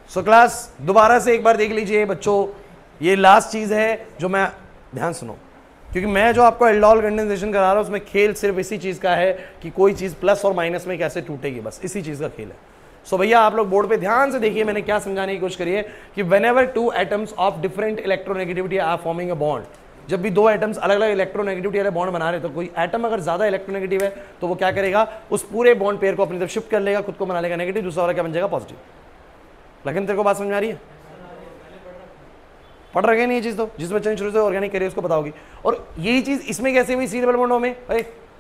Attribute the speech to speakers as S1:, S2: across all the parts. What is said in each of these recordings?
S1: So class दोबारा से एक बार देख लीजिए बच्चों, ये लास्ट चीज है जो मैं, ध्यान सुनो, क्योंकि मैं जो आपको एल्डोल कंडेंसेशन करा रहा हूं उसमें खेल सिर्फ इसी चीज का है कि कोई चीज प्लस और माइनस में कैसे टूटेगी, बस इसी चीज का खेल है। सो भैया आप लोग बोर्ड पे ध्यान से देखिए, मैंने क्या समझाने की कोशिश करी है कि whenever two atoms of different electronegativity are forming a bond, जब भी दो एटम्स अलग अलग इलेक्ट्रोनेगेटिविटी वाले बॉन्ड बना रहे तो कोई एटम अगर ज्यादा इलेक्ट्रोनेगेटिव है तो वो क्या करेगा, उस पूरे बॉन्ड पेयर को अपनी तरफ शिफ्ट कर लेगा, खुद को बना लेगा नेगेटिव, दूसरा वाला क्या बन जाएगा पॉजिटिव। लेकिन तेरे को बात समझ में आ रही है? पढ़ रखे नहीं ये चीज, तो जिस बच्चे ने शुरू से ऑर्गेनिक करी उसको बताओगी। और यही चीज इसमें कैसे हुई, सी डबल बॉन्डों में,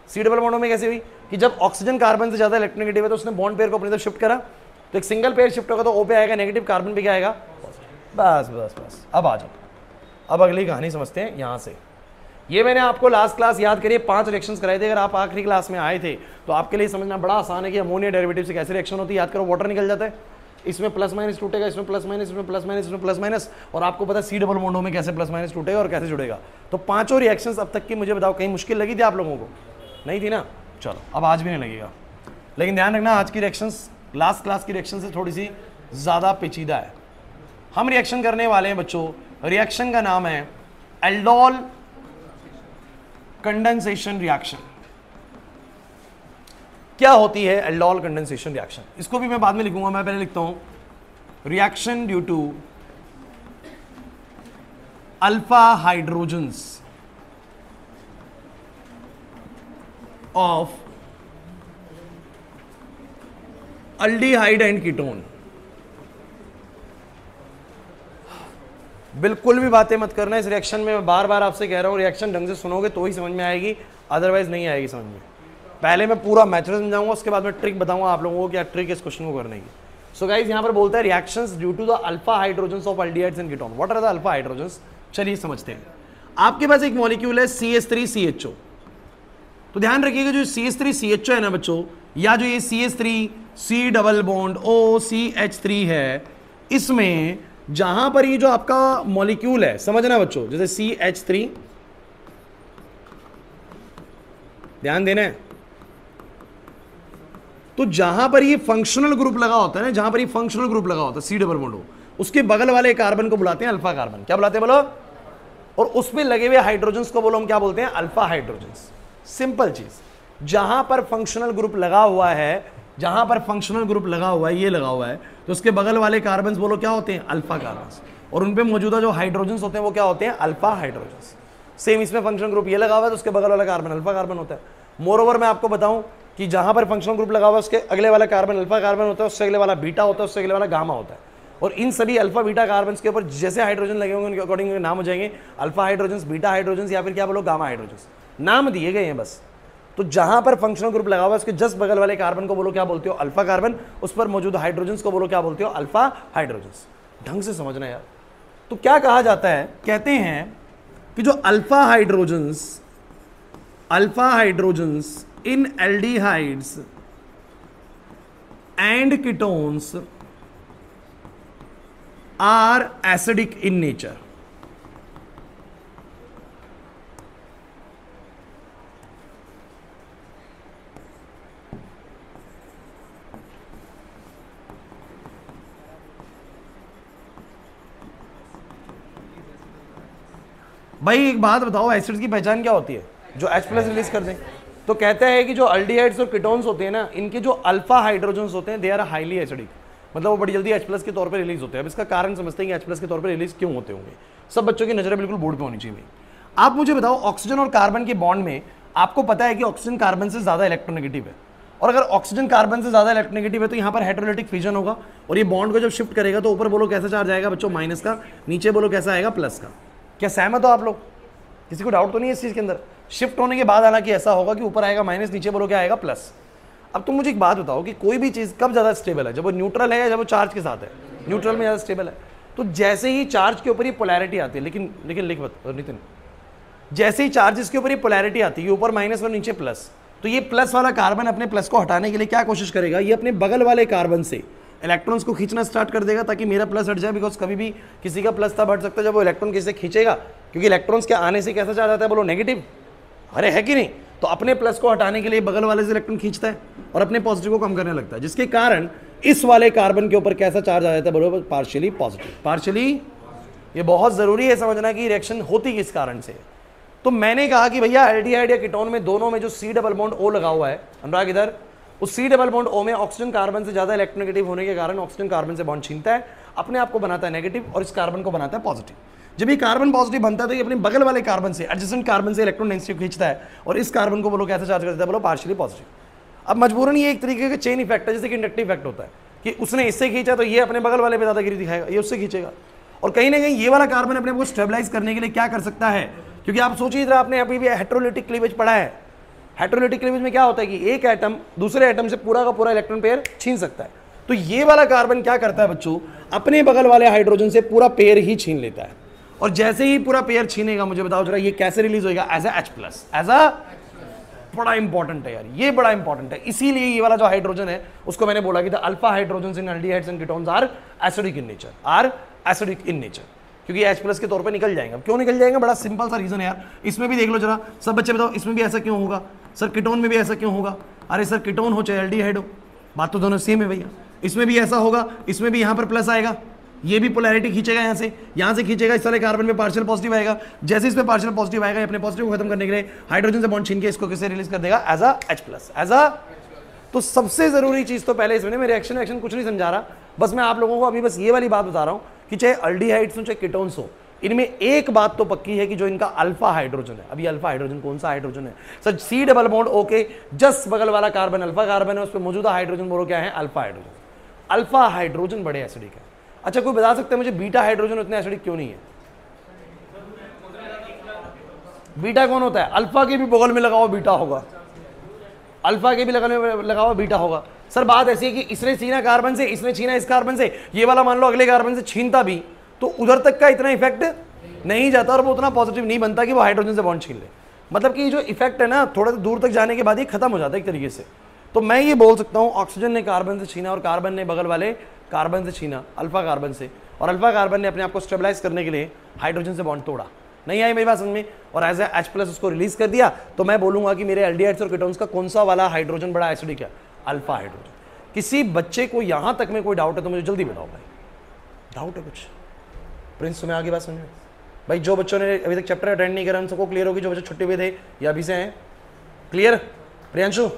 S1: सी डबल बॉन्डों में कैसे हुई कि जब ऑक्सीजन कार्बन से ज्यादा इलेक्ट्रोनेगेटिव है तो उसने बॉन्ड पेयर को अपनी तरफ शिफ्ट करा, तो एक सिंगल पेयर शिफ्ट होगा तो O पे आएगा नेगेटिव, कार्बन पे क्या आएगा पॉजिटिव। बस बस बस, अब आ जाओ, अब अगली कहानी समझते हैं यहां से। ये मैंने आपको लास्ट क्लास याद करिए 5 रिएक्शंस कराए थे, अगर आप आखिरी क्लास में आए थे तो आपके लिए समझना बड़ा आसान है कि अमोनिया डेरिवेटिव से कैसे रिएक्शन होती है। याद करो, वाटर निकल जाता है, इसमें प्लस माइनस टूटेगा, इसमें प्लस माइनस, इसमें प्लस माइनस, इसमें प्लस माइनस, और आपको पता है सी डबल बॉन्डों में कैसे प्लस माइनस टूटेगा और कैसे जुड़ेगा। तो पांचों रिएक्शंस अब तक की मुझे बताओ कहीं मुश्किल लगी थी आप लोगों को? नहीं थी ना? चलो अब आज भी नहीं लगेगा, लेकिन ध्यान रखना आज की रिएक्शंस लास्ट क्लास की रिएक्शन से थोड़ी सी ज्यादा पेचीदा है। हम रिएक्शन करने वाले हैं बच्चों, रिएक्शन का नाम है एल्डोल कंडेंसेशन रिएक्शन। क्या होती है एल्डोल कंडेंसेशन रिएक्शन? इसको भी मैं बाद में लिखूंगा, मैं पहले लिखता हूं reaction due to alpha hydrogens of aldehyde and ketone. बिल्कुल भी बातें मत करना इस रिएक्शन में, मैं बार बार आपसे कह रहा हूं, रिएक्शन ढंग से सुनोगे तो ही समझ में आएगी, अदरवाइज नहीं आएगी समझ में। पहले मैं पूरा मैथड समझाऊंगा, उसके बाद मैं ट्रिक बताऊंगा आप लोगों को क्या ट्रिक इस क्वेश्चन को करने की। सो गाइस यहां पर बोलता है reactions due to the alpha hydrogens of aldehydes and ketone. What are the alpha hydrogens? चलिए समझते हैं। आपके पास एक मॉलिक्यूल है CH3CHO, तो ध्यान रखिएगा जो CH3CHO है ना बच्चों, या जो ये CH3C डबल बॉन्ड OCH3 है, इसमें जहां पर ये जो आपका मॉलिक्यूल है, समझना बच्चों, जैसे CH3, ध्यान देना है, तो जहां पर ये फंक्शनल ग्रुप लगा होता है ना, जहां पर ये फंक्शनल ग्रुप लगा होता है C डबल बॉन्ड, उसके बगल वाले कार्बन को बुलाते हैं अल्फा कार्बन। क्या बुलाते हैं बोलो? और उस पे लगे हुए हाइड्रोजन्स को बोलो हम क्या बोलते हैं? Alpha hydrogens. सिंपल चीज, जहां पर फंक्शनल ग्रुप लगा हुआ है, जहां पर फंक्शनल ग्रुप लगा हुआ है, ये लगा हुआ है, तो उसके बगल वाले कार्बन्स बोलो क्या होते हैं? Alpha carbons. और उनपे मौजूदा जो हाइड्रोजन्स होते हैं वो क्या होते हैं? Alpha hydrogens. सेम इसमें फंक्शनल ग्रुप ये लगा हुआ है तो उसके बगल वाला कार्बन अल्फा कार्बन होता है। मोरओवर मैं आपको बताऊं कि जहां पर फंक्शनल ग्रुप लगा हुआ है उसके अगले वाला कार्बन अल्फा कार्बन होता है, उससे अगले वाला बीटा होता है, उससे अगले वाला गामा होता है। और इन सभी अल्फा बीटा कार्बन के ऊपर जैसे हाइड्रोजन लगे होंगे उनके अकॉर्डिंग नाम हो जाएंगे अल्फा हाइड्रोजन्स, बीटा हाइड्रोजन्स, या फिर क्या बोलो गामा हाइड्रोजन्स, नाम दिए गए हैं बस। तो जहां पर फंक्शनल ग्रुप लगा हुआ है उसके जस्ट बगल वाले कार्बन को बोलो क्या बोलते हो? Alpha carbon. उस पर मौजूद हाइड्रोजन्स को बोलो क्या बोलते हो? Alpha hydrogens. ढंग से समझना यार। तो क्या कहा जाता है, कहते हैं कि जो alpha hydrogens in aldehydes and ketones are acidic in nature. भाई एक बात बताओ, एसिड्स की पहचान क्या होती है? जो H+ रिलीज कर दें। तो कहता है कि जो अल्डिहाइड्स और कीटोन्स होते हैं ना, इनके जो अल्फा हाइड्रोजन्स होते हैं दे आर हाईली एसिडिक, मतलब वो बड़ी जल्दी H+ के तौर पे रिलीज होते हैं। अब इसका कारण समझते हैं कि H+ के तौर पे रिलीज क्यों होते होंगे। सब बच्चों की नजरें बिल्कुल बोर्ड पे होनी चाहिए। आप मुझे बताओ, ऑक्सीजन और कार्बन के बॉन्ड में आपको पता है कि ऑक्सीजन कार्बन से ज्यादा इलेक्ट्रोनेगेटिव है, और अगर ऑक्सीजन कार्बन से ज्यादा इलेक्ट्रोनेगेटिव है तो यहाँ पर हेटेरोलिटिक फिजन होगा, और ये बॉन्ड को जब शिफ्ट करेगा तो ऊपर बोलो कैसा चार्ज आएगा बच्चों? माइनस का। नीचे बोलो कैसा आएगा? प्लस का। क्या सहमत हो आप लोग? किसी को डाउट तो नहीं है इस चीज के अंदर? शिफ्ट होने के बाद हालांकि ऐसा होगा कि ऊपर आएगा माइनस, नीचे बोलो क्या आएगा? प्लस। अब तुम मुझे एक बात बताओ कि कोई भी चीज कब ज्यादा स्टेबल है? जब वो न्यूट्रल है या जब वो चार्ज के साथ है? न्यूट्रल में ज्यादा स्टेबल है। तो जैसे ही चार्ज के ऊपर ही पोलैरिटी आती है, लेकिन लिख बता नितिन, जैसे ही चार्जेस के ऊपर ही पोलैरिटी आती है, ऊपर माइनस और नीचे प्लस, तो ये प्लस वाला कार्बन अपने प्लस को हटाने के लिए क्या कोशिश करेगा? ये अपने बगल वाले कार्बन से इलेक्ट्रॉन्स को खींचना स्टार्ट कर देगा ताकि मेरा प्लस हट जाए, बिकॉज कभी भी किसी का प्लस तब हट सकता है जब वो इलेक्ट्रॉन किसी से खींचेगा, क्योंकि इलेक्ट्रॉन्स के आने से कैसा चार्ज आता है बोलो? नेगेटिव। अरे है कि नहीं? तो अपने प्लस को हटाने के लिए बगल वाले से इलेक्ट्रॉन खींचता है और अपने पॉजिटिव को कम करने लगता है, जिसके कारण इस वाले कार्बन के ऊपर कैसा चार्ज आ जाता है, बोलो पार्शियली पॉजिटिव। पार्शियली, ये बहुत जरूरी है समझना कि रिएक्शन होती किस कारण से। तो मैंने कहा कि भैया एल्डिहाइड या कीटोन में दोनों में जो सी डबल बॉन्ड ओ लगा हुआ है, अनुराग इधर, उस सी डबल बॉन्ड ओ में ऑक्सीजन कार्बन से ज्यादा इलेक्ट्रोनेगेटिव होने के कारण ऑक्सीजन कार्बन से बॉन्ड छीनता है, अपने आप को बनाता है नेगेटिव और इस कार्बन को बनाता है पॉजिटिव। जब ये कार्बन पॉजिटिव बनता है तो ये अपने बगल वाले कार्बन से, एडजेसेंट कार्बन से इलेक्ट्रॉन डेंसिटी खींचता है और इस कार्बन को बोलो कैसे चार्ज कर देता है, बोलो पार्शियली पॉजिटिव। अब मजबूरन ये एक तरीके का चेन इफेक्ट है, जैसे कि इंडक्टिव इफेक्ट होता है कि उसने इससे खींचा तो ये अपने बगल वाले पे दादागिरी दिखाएगा, ये उससे खींचेगा। और कहीं ना कहीं ये वाला कार्बन अपने को स्टेबलाइज करने के लिए क्या कर सकता है, क्योंकि आप सोचिए इधर आपने अभी भी हेटेरोलिटिक क्लीवेज पढ़ा है। हेटेरोलिटिक क्लीवेज में क्या होता है कि एक एटम दूसरे एटम से पूरा का पूरा इलेक्ट्रॉन पेयर छीन सकता है। तो ये वाला कार्बन क्या करता है बच्चों, अपने बगल वाले हाइड्रोजन से पूरा पेयर ही छीन लेता है। और जैसे ही पूरा पेयर छीनेगा, मुझे बताओ जरा ये कैसे रिलीज होगा, as a H+, as a, बड़ा इंपॉर्टेंट है यार, ये बड़ा इंपॉर्टेंट है। इसीलिए ये वाला जो हाइड्रोजन है उसको मैंने बोला कि the alpha hydrogen in aldehydes and ketones are acidic in nature, are acidic in nature, क्योंकि H+ के तौर पे निकल जाएंगे। क्यों निकल जाएंगे, बड़ा सिंपल सा रीजन है यार। इसमें भी देख लो जरा, सब बच्चे बताओ इसमें भी ऐसा क्यों होगा, सर कीटोन में भी ऐसा क्यों होगा। अरे सर कीटोन हो चाहे एल्डिहाइड हो, बात तो दोनों सेम है भैया। इसमें भी ऐसा होगा, इसमें भी यहाँ पर प्लस आएगा, ये भी पोलैरिटी खींचेगा, यहाँ से खींचेगा, इस वाले कार्बन में पार्शियल पॉजिटिव आएगा। जैसे इस पे पार्शियल पॉजिटिव आएगा, अपने पॉजिटिव को खत्म करने के लिए हाइड्रोजन से बॉन्ड छीन के इसको किसे रिलीज कर देगा, as a H+, as a. तो सबसे जरूरी चीज तो पहले इसमें, मैं रिएक्शन कुछ नहीं समझा रहा, बस मैं आप लोगों को अभी बस ये वाली बात बता रहा हूँ कि चाहे अल्डिहाइड्स हो चाहे कीटोन्स हो, इनमें एक बात तो पक्की है कि जो इनका अल्फा हाइड्रोजन है, अभी अल्फा हाइड्रोजन कौन सा हाइड्रोजन है sir, C double bond okay, just बगल वाला कार्बन अल्फा कार्बन है, उस पर मौजूदा हाइड्रोजन बोलो क्या है, अल्फा हाइड्रोजन। अल्फा हाइड्रोजन बड़े एसिडिक है। अच्छा कोई बता सकते हैं मुझे बीटा हाइड्रोजन उतने एसिडिक क्यों नहीं है? बीटा कौन होता है? अल्फा के भी बगल में लगा हुआ बीटा होगा, अल्फा के भी लगा हुआ बीटा होगा। सर बात ऐसी है कि इसने छीना कार्बन से, इसने छीना इस कार्बन से, ये वाला मान लो अगले कार्बन से छीनता भी तो उधर तक का इतना इफेक्ट नहीं जाता और वो उतना पॉजिटिव नहीं बनता कि वो हाइड्रोजन से बॉन्ड छीन ले। मतलब कि जो इफेक्ट है ना, थोड़ा दूर तक जाने के बाद ये खत्म हो जाता है एक तरीके से। तो मैं ये बोल सकता हूँ ऑक्सीजन ने कार्बन से छीना और कार्बन ने बगल वाले कार्बन से छीना, अल्फा कार्बन से, और अल्फा कार्बन ने अपने आप को स्टेबलाइज करने के लिए हाइड्रोजन से बॉन्ड तोड़ा। नहीं आई मेरी बात समझ में? और एज ए H+ उसको रिलीज कर दिया। तो मैं बोलूंगा कि मेरे एल्डिहाइड्स और कीटोन्स का कौन सा वाला हाइड्रोजन बड़ा एसिडिक है? Alpha hydrogen. किसी बच्चे को यहां तक में कोई डाउट है तो मुझे जल्दी बताओ भाई, डाउट है कुछ? प्रिंस तुम्हें आगे बात समझ में भाई? जो बच्चों ने अभी तक चैप्टर अटेंड नहीं करा उन सबको क्लियर होगी, जो बच्चे छुट्टी पे थे या अभी से हैं? क्लियर प्रियांशु?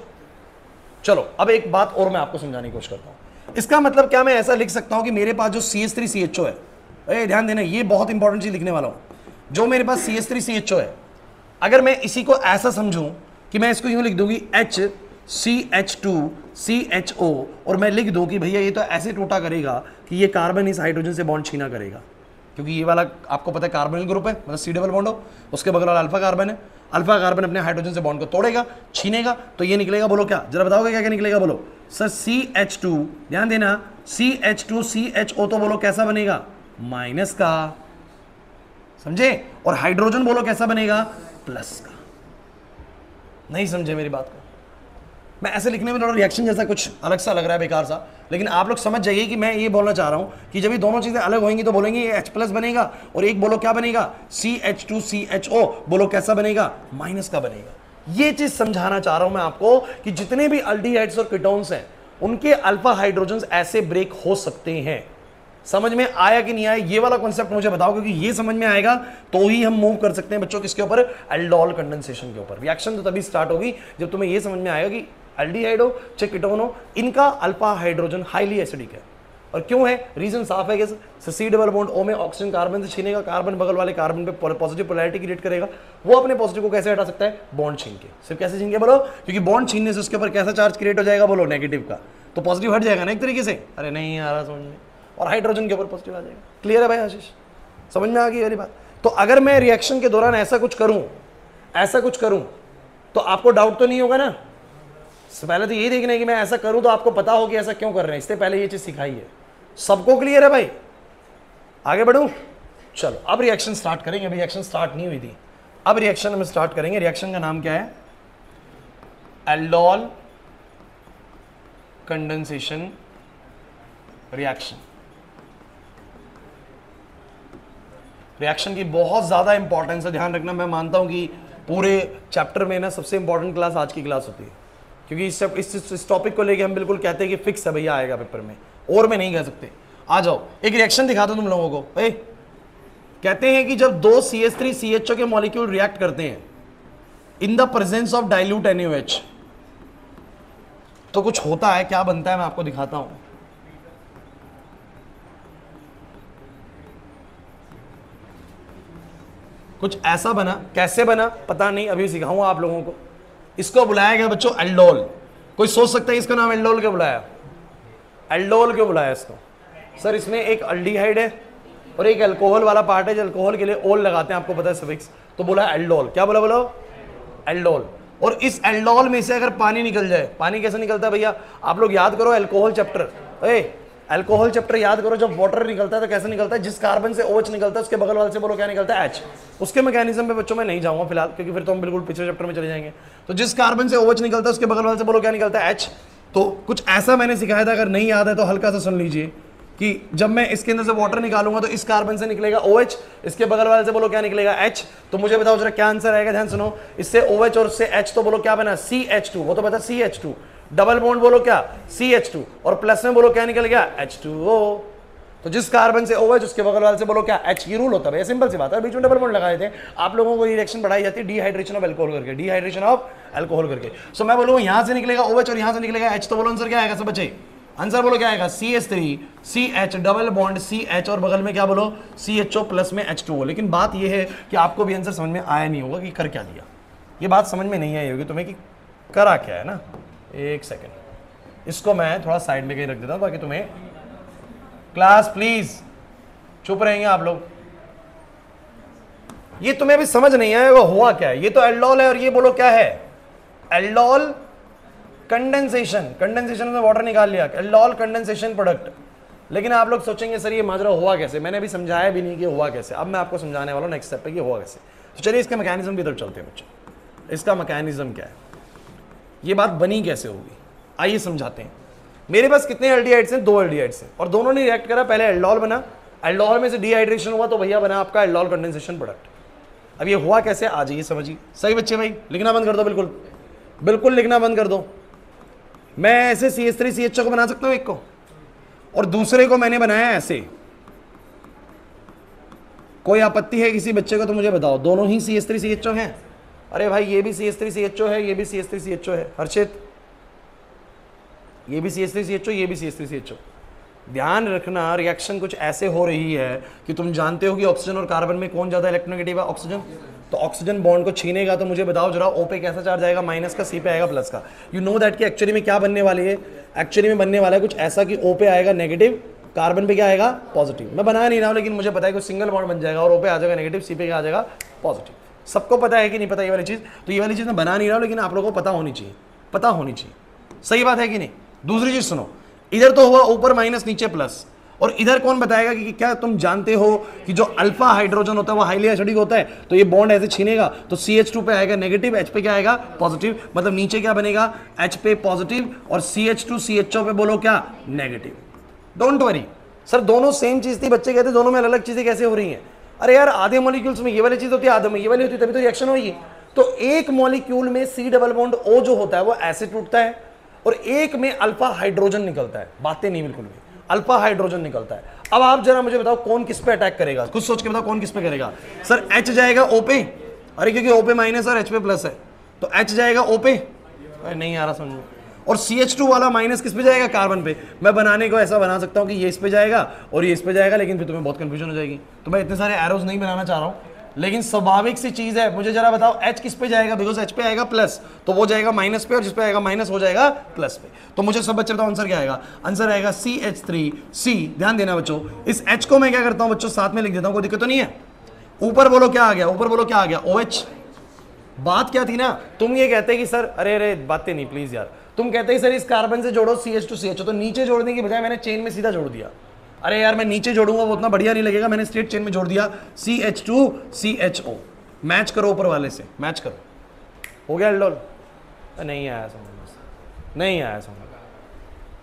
S1: चलो अब एक बात और मैं आपको समझाने की कोशिश करता हूं। इसका मतलब क्या मैं ऐसा लिख सकता हूं कि मेरे पास जो CH3CHO है, ध्यान देना ये बहुत इंपॉर्टेंट चीज लिखने वाला हूं, जो मेरे पास CH3CHO है, अगर मैं इसी को ऐसा समझूं कि मैं इसको यूं लिख दूंगी HCH2CHO और मैं लिख दूं कि भैया ये तो ऐसे टूटा करेगा कि ये कार्बन इस हाइड्रोजन से बॉन्ड छीना करेगा, क्योंकि ये वाला आपको पता है कार्बोनिल ग्रुप है, मतलब सी डबल बॉन्ड हो, उसके बगल वाला अल्फा कार्बन है, अल्फा कार्बन अपने हाइड्रोजन से बॉन्ड को तोड़ेगा, छीनेगा, तो ये निकलेगा, बोलो क्या? जरा बताओगे क्या क्या निकलेगा, बोलो सर। CH2, ध्यान देना, CH2CHO तो बोलो कैसा बनेगा? माइनस का, समझे? और हाइड्रोजन बोलो कैसा बनेगा? प्लस का। नहीं समझे मेरी बात को? मैं ऐसे लिखने में थोड़ा रिएक्शन जैसा कुछ अलग सा लग रहा है, बेकार सा, लेकिन आप लोग समझ जाइए कि मैं ये बोलना चाह रहा हूं कि जब ये दोनों चीजें अलग होंगी तो बोलेंगे ये H+ बनेगा, और एक बोलो क्या बनेगा? CH2CHO बोलो कैसा बनेगा? माइनस का बनेगा। ये चीज समझाना चाह रहा हूं मैं आपको कि जितने भी अल्डिहाइड्स और कीटोन्स हैं उनके अल्फा हाइड्रोजन्स ऐसे ब्रेक हो सकते हैं। समझ में आया कि नहीं आया? ये वाला कॉन्सेप्ट मुझे बताओ, क्योंकि ये समझ में आएगा तो ही हम मूव कर सकते हैं बच्चों किसके ऊपर? एल्डोल कंडेंसेशन के ऊपर। रिएक्शन तो तभी स्टार्ट होगी जब तुम्हें ये समझ में आएगा कि एल्डिहाइड हो चाहे कीटोन हो, इनका अल्फा हाइड्रोजन हाईली एसिडिक है। और क्यों है? रीजन साफ है कि सी डबल बॉन्ड ओ में ऑक्सीजन कार्बन से छीनेगा, कार्बन बगल वाले कार्बन पे पॉजिटिव पोलैरिटी क्रिएट करेगा, वो अपने पॉजिटिव को कैसे हटा सकता है? बॉन्ड छीन के। सिर्फ कैसे छीन के बोलो? क्योंकि बॉन्ड छीनने से उसके ऊपर कैसा चार्ज क्रिएट हो जाएगा? बोलो नेगेटिव का, तो पॉजिटिव हट जाएगा ना एक तरीके से। अरे नहीं आ रहा समझ में? और हाइड्रोजन के ऊपर पॉजिटिव आ जाएगा। क्लियर है भाई आशीष? समझ में आ गई वाली बात? तो अगर मैं रिएक्शन के दौरान ऐसा कुछ करूं तो आपको डाउट तो नहीं होगा ना? पहले तो ये देखना है कि मैं ऐसा करूं तो आपको पता हो कि ऐसा क्यों कर रहे हैं, इससे पहले ये चीज सिखाई है। सबको क्लियर है भाई? आगे बढ़ूं? चलो अब रिएक्शन स्टार्ट करेंगे। अभी रिएक्शन स्टार्ट नहीं हुई थी, अब रिएक्शन हम स्टार्ट करेंगे। रिएक्शन का नाम क्या है? Aldol condensation reaction. रिएक्शन की बहुत ज्यादा इंपॉर्टेंस है, ध्यान रखना। मैं मानता हूं कि पूरे चैप्टर में ना सबसे इंपॉर्टेंट क्लास आज की क्लास होती है, क्योंकि इस टॉपिक को लेके हम बिल्कुल कहते हैं कि फिक्स है भैया, आएगा पेपर में, और में नहीं कह सकते। आ जाओ एक रिएक्शन दिखा दो तुम लोगों को। कहते हैं कि जब दो CH3CHO के मॉलिक्यूल रिएक्ट करते हैं in the presence of dilute NaOH, तो कुछ होता है, क्या बनता है मैं आपको दिखाता हूं। कुछ ऐसा बना, कैसे बना पता नहीं, अभी सिखाऊंगा आप लोगों को। इसको बुलाया गया बच्चों एल्डोल। कोई सोच सकता है इसका नाम एल्डोल क्यों बुलाया? एल्डोल क्यों बुलाया इसको? सर इसमें एक अल्डिहाइड है और एक अल्कोहल वाला पार्ट है, जो अल्कोहल के लिए ओल लगाते हैं, आपको पता है सफिक्स, तो बोला एल्डोल। क्या बोला? बोलो एल्डोल। और इस एल्डोल में से अगर पानी निकल जाए, पानी कैसे निकलता है भैया? आप लोग याद करो अल्कोहल चैप्टर, अल्कोहल चैप्टर याद करो। जब वाटर निकलता है तो कैसे निकलता है? जिस कार्बन से OH निकलता है उसके बगल वाले से बोलो क्या निकलता है? H। उसके मैकेनिज्म पे बच्चों मैं नहीं जाऊंगा फिलहाल, क्योंकि फिर तो हम बिल्कुल पिछले चैप्टर में चले जाएंगे। तो जिस कार्बन से OH निकलता है उसके बगल वाले से बोलो क्या निकलता है? H। तो कुछ ऐसा मैंने सिखाया था, अगर नहीं याद है तो हल्का सा सुन लीजिए कि जब मैं इसके अंदर से वाटर निकालूंगा तो इस कार्बन से निकलेगा OH, इसके बगल वाले से बोलो क्या निकलेगा? H। तो मुझे बताओ जरा क्या आंसर आएगा, ध्यान सुनो। इससे OH और इससे H, तो बोलो क्या बना? CH2। वो तो पता CH2। डबल बॉन्ड बोलो क्या? CH2। और प्लस में बोलो क्या निकल गया? H2O। तो जिस कार्बन से OH उसके बगल वाले से बोलो क्या? H। ये रूल होता है, सिंपल सी बात है। बीच में डबल बॉन्ड लगाए थे आप लोगों को, रिएक्शन बढ़ाई जाती है डिहाइड्रेशन ऑफ अल्कोहल करके, डिहाइड्रेशन ऑफ अल्कोहल करके। सो मैं बोलूंगा यहां से निकलेगा OH और यहां से निकलेगा H, तो बोलो आंसर क्या आएगा सब बच्चे? आंसर बोलो क्या आएगा? CH3 CH double bond CH और बगल में क्या बोलो? CHO प्लस में H2O। लेकिन बात ये है कि आपको भी आंसर समझ में आया नहीं होगा कि कर क्या दिया। ये बात समझ में नहीं आई होगी तुम्हें कि करा क्या है ना। एक सेकेंड, इसको मैं थोड़ा साइड में कहीं रख देता हूं ताकि तुम्हें, क्लास प्लीज चुप रहेंगे आप लोग। ये तुम्हें अभी समझ नहीं आएगा हुआ क्या है। ये तो एल्डोल है और ये बोलो क्या है? Aldol condensation. कंडेंसेशन में वाटर निकाल लिया, एल्डोल कंडेंसेशन प्रोडक्ट। लेकिन आप लोग सोचेंगे सर ये माजरा हुआ कैसे? मैंने अभी समझाया भी नहीं कि हुआ कैसे। अब मैं आपको समझाने वाला हूं नेक्स्ट स्टेप पे कि हुआ कैसे। तो चलिए इसके मैकेनिज्म की तरफ चलते हैं बच्चों। इसका मैकेनिज्म क्या है, ये बात बनी कैसे होगी, आइए समझाते हैं। मेरे पास कितने एल्डिहाइड्स हैं? 2 एल्डिहाइड्स हैं और दोनों ने रिएक्ट करा। पहले एल्डोल बना, एल्डोल में से डिहाइड्रेशन हुआ तो भैया बना आपका एल्डोल कंडेंसेशन प्रोडक्ट। अब ये हुआ कैसे, आ जाइए समझिए। सही बच्चे भाई, लिखना बंद कर दो, बिल्कुल बिल्कुल लिखना बंद कर दो। मैं ऐसे CH3CHO को बना सकता हूं एक को, और दूसरे को मैंने बनाया ऐसे। कोई आपत्ति है किसी बच्चे को तो मुझे बताओ। दोनों ही CH3CHO हैं। अरे भाई ये भी CH3CHO है, ये भी CH3CHO है। हर्षित ये भी CH3CHO, ये भी CH3CHO। ध्यान रखना रिएक्शन कुछ ऐसे हो रही है कि तुम जानते हो कि ऑक्सीजन और कार्बन में कौन ज्यादा इलेक्ट्रोनेगेटिव है? ऑक्सीजन। तो ऑक्सीजन बॉन्ड को छीनेगा तो मुझे बताओ जरा O पे कैसा चार्ज आएगा? माइनस का, C पे आएगा प्लस का। यू नो दैट कि एक्चुअली में क्या बनने वाली है? एक्चुअली में बनने वाला है कुछ ऐसा कि O पे आएगा नेगेटिव, कार्बन पे क्या आएगा? पॉजिटिव। मैं बना नहीं रहा हूं लेकिन मुझे पता है कि सिंगल बॉन्ड बन जाएगा और O पे आ जाएगा नेगेटिव, C पे क्या आ जाएगा? पॉजिटिव। सबको पता है कि नहीं पता ये वाली चीज? तो ये वाली चीज मैं बना नहीं रहा हूं लेकिन आप लोगों को पता होनी चाहिए, पता होनी चाहिए। सही बात है कि नहीं? दूसरी चीज सुनो, इधर तो हुआ ऊपर माइनस नीचे प्लस, और इधर कौन बताएगा कि क्या तुम जानते हो कि जो अल्फा हाइड्रोजन होता है वो हाईली एसिडिक होता है? तो ये बॉन्ड ऐसे छीनेगा तो CH2 पे आएगा नेगेटिव, H पे क्या आएगा? पॉजिटिव। मतलब नीचे क्या बनेगा? H पे पॉजिटिव और CH2 CHO पे बोलो क्या? नेगेटिव। डोंट वरी सर, दोनों सेम चीज थी। बच्चे कहते दोनों में अलग अलग चीजें कैसे हो रही हैं? अरे यार आधे मॉलिक्यूल्स में ये वाली चीज होती है, आधे में ये वाली होती है, तभी तो रिएक्शन होगी। तो एक मॉलिक्यूल में C डबल बॉन्ड O जो होता है वो ऐसे टूटता है और एक में अल्फा हाइड्रोजन निकलता है। बातें नहीं बिल्कुल भी, अल्फा हाइड्रोजन निकलता है। अब आप जरा मुझे बताओ कौन किस पे अटैक करेगा? कुछ सोच के बताओ कौन किस पे करेगा? सर H जाएगा O पे। अरे क्योंकि O पे माइनस और H पे प्लस है तो H जाएगा O पे। अरे नहीं आ रहा समझ में। और CH2 वाला माइनस किस पे जाएगा? कार्बन पे। मैं बनाने को ऐसा बना सकता हूं कि ये इस पे जाएगा और ये इस पे जाएगा, लेकिन फिर तुम्हें बहुत कंफ्यूजन हो जाएगी। तो मैं इतने सारे एरोज नहीं बनाना चाह रहा हूं, लेकिन स्वाभाविक सी चीज है। मुझे जरा बताओ H किस पे जाएगा? बिकॉज H पे आएगा प्लस तो वो जाएगा माइनस पे, और जिस पे आएगा माइनस हो जाएगा प्लस पे। तो मुझे सब बच्चे बताओ आंसर क्या आएगा? आंसर आएगा CH3C। ध्यान देना बच्चों, इस H को मैं क्या करता हूं बच्चों? साथ में लिख देता हूं, कोई दिक्कत तो नहीं है। ऊपर बोलो क्या आ गया? ऊपर बोलो क्या आ गया? OH। बात क्या थी ना, तुम ये कहते कि सर अरे बातें नहीं प्लीज यार, तुम कहते हैं सर इस कार्बन से जोड़ो CH2CHO, तो नीचे जोड़ने की बजाय मैंने चेन में सीधा जोड़ दिया। अरे यार मैं नीचे जोड़ूंगा वो उतना बढ़िया नहीं लगेगा, मैंने स्ट्रेट चेन में जोड़ दिया CH2CHO। मैच करो ऊपर वाले से, मैच करो। हो गया एल्डोल? नहीं आया समझ, नहीं आया समझ।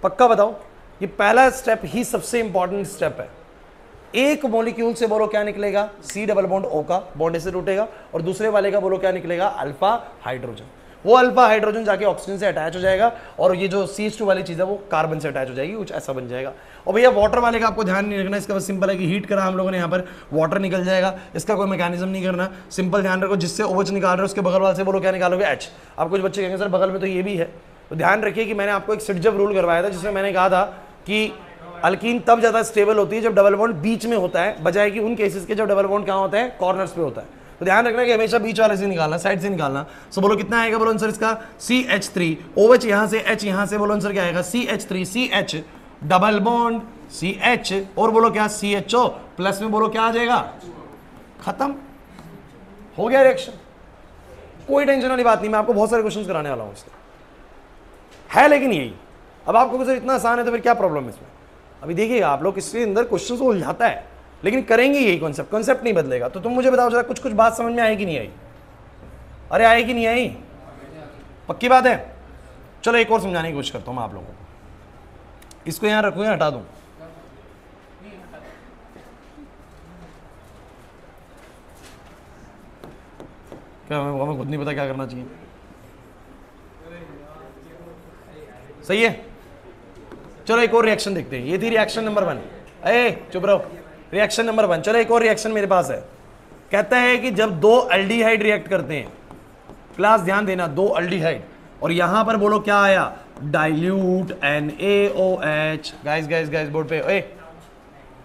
S1: पक्का बताओ, ये पहला स्टेप ही सबसे इंपॉर्टेंट स्टेप है। एक मॉलिक्यूल से बोलो क्या निकलेगा? C डबल बॉन्ड O का बॉन्ड ऐसे टूटेगा, और दूसरे वाले का बोलो क्या निकलेगा? Alpha hydrogen. वो अल्फा हाइड्रोजन जाके ऑक्सीजन से अटैच हो जाएगा और ये जो CH2 वाली चीज़ है वो कार्बन से अटैच हो जाएगी, कुछ ऐसा बन जाएगा। और भैया वाटर वाले का आपको ध्यान नहीं रखना, इसका बस सिंपल है कि हीट करा हम लोगों ने, यहाँ पर वाटर निकल जाएगा, इसका कोई मैकेनिज्म नहीं करना, सिंपल ध्यान रखो जिससे OH निकाल रहे हो उसके बगल वाले से बोलो क्या निकालोगे, H। आप कुछ बच्चे कहेंगे सर बगल में तो ये भी है, तो ध्यान रखिए कि मैंने आपको एक सिटजब रूल करवाया था जिसमें मैंने कहा था कि अल्कीन तब ज़्यादा स्टेबल होती है जब डबल बॉन्ड बीच में होता है, बजाय कि उन केसेस के जब डबल बॉन्ड कहाँ होता है, कॉर्नर्स पे होता है। तो ध्यान रखना कि हमेशा बीच वाले से निकालना, साइड से निकालना। सो बोलो कितना आएगा, बोलो आंसर इसका CH3, OH यहाँ से, H यहाँ से, बोलो आंसर क्या आएगा CH3, CH double bond CH और बोलो क्या CHO प्लस में बोलो क्या आ जाएगा, खत्म हो गया रिएक्शन। कोई टेंशन वाली बात नहीं, मैं आपको बहुत सारे क्वेश्चंस कराने वाला हूँ इसका है, लेकिन यही अब आपको सर इतना आसान है तो फिर क्या प्रॉब्लम है इसमें। अभी देखिएगा आप लोग इसके अंदर क्वेश्चन को उलझाता है, लेकिन करेंगे यही कॉन्सेप्ट नहीं बदलेगा। तो तुम मुझे बताओ जरा कुछ बात समझ में आई कि नहीं आई, अरे आई कि नहीं आई, पक्की बात है। चलो एक और समझाने की कोशिश करता हूँ मैं आप लोगों को, इसको यहाँ रखूँ या हटा दूँ, क्या हमें खुद नहीं पता क्या करना चाहिए, सही है। चलो एक और रिएक्शन देखते हैं, ये थी रिएक्शन नंबर 1, ए चुप रहो, रिएक्शन नंबर 1। चलो एक और रिएक्शन मेरे पास है, कहता है कि जब दो अल्डिहाइड रिएक्ट करते हैं, क्लास ध्यान देना, दो अल्डिहाइड, और यहां पर बोलो क्या आया, dilute NaOH। Guys guys guys board पे, ए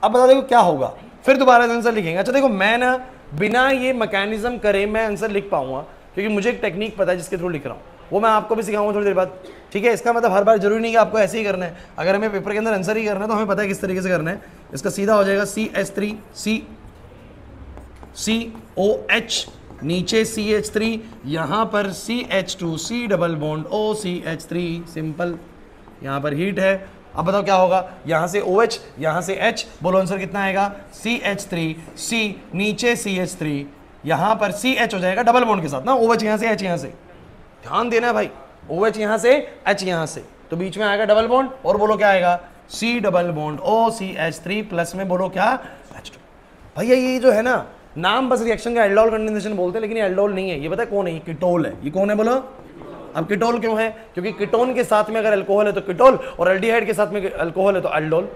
S1: अब बता देखो क्या होगा, फिर दोबारा आंसर लिखेंगे। अच्छा देखो मैं ना बिना ये मैकेनिज्म करे मैं आंसर लिख पाऊंगा, क्योंकि मुझे एक टेक्निक पता है जिसके थ्रू लिख रहा हूँ, वो मैं आपको भी सिखाऊंगा थोड़ी देर बाद, ठीक है। इसका मतलब हर बार जरूरी नहीं कि आपको ऐसे ही करना है, अगर हमें पेपर के अंदर आंसर ही करना है तो हमें पता है किस तरीके से करना है। इसका सीधा हो जाएगा CH3 COH, नीचे CH3, यहां पर CH2 C double bond OCH3, simple, यहां पर हीट है। अब बताओ क्या होगा, यहां से OH यहां से H, बोलो आंसर कितना आएगा CH3 C, नीचे CH3, यहां पर CH हो जाएगा डबल बॉन्ड के साथ ना, OH यहां से H यहां से, ध्यान देना भाई, OH यहां से H यहां से, तो बीच में आएगा डबल बॉन्ड, और बोलो क्या आएगा C double bond OCH3 plus में बोलो क्या H2। भैया ये जो है ना नाम बस रिएक्शन का एल्डोल कंडेंसेशन बोलते हैं, लेकिन ये एल्डोल नहीं है, ये पता है कौन है, ये कीटोल है। ये कौन है बोलो, अब कीटोल क्यों है, क्योंकि कीटोन के साथ में अगर अल्कोहल है तो कीटोल, और एल्डिहाइड के साथ में अल्कोहल है तो एल्डोल,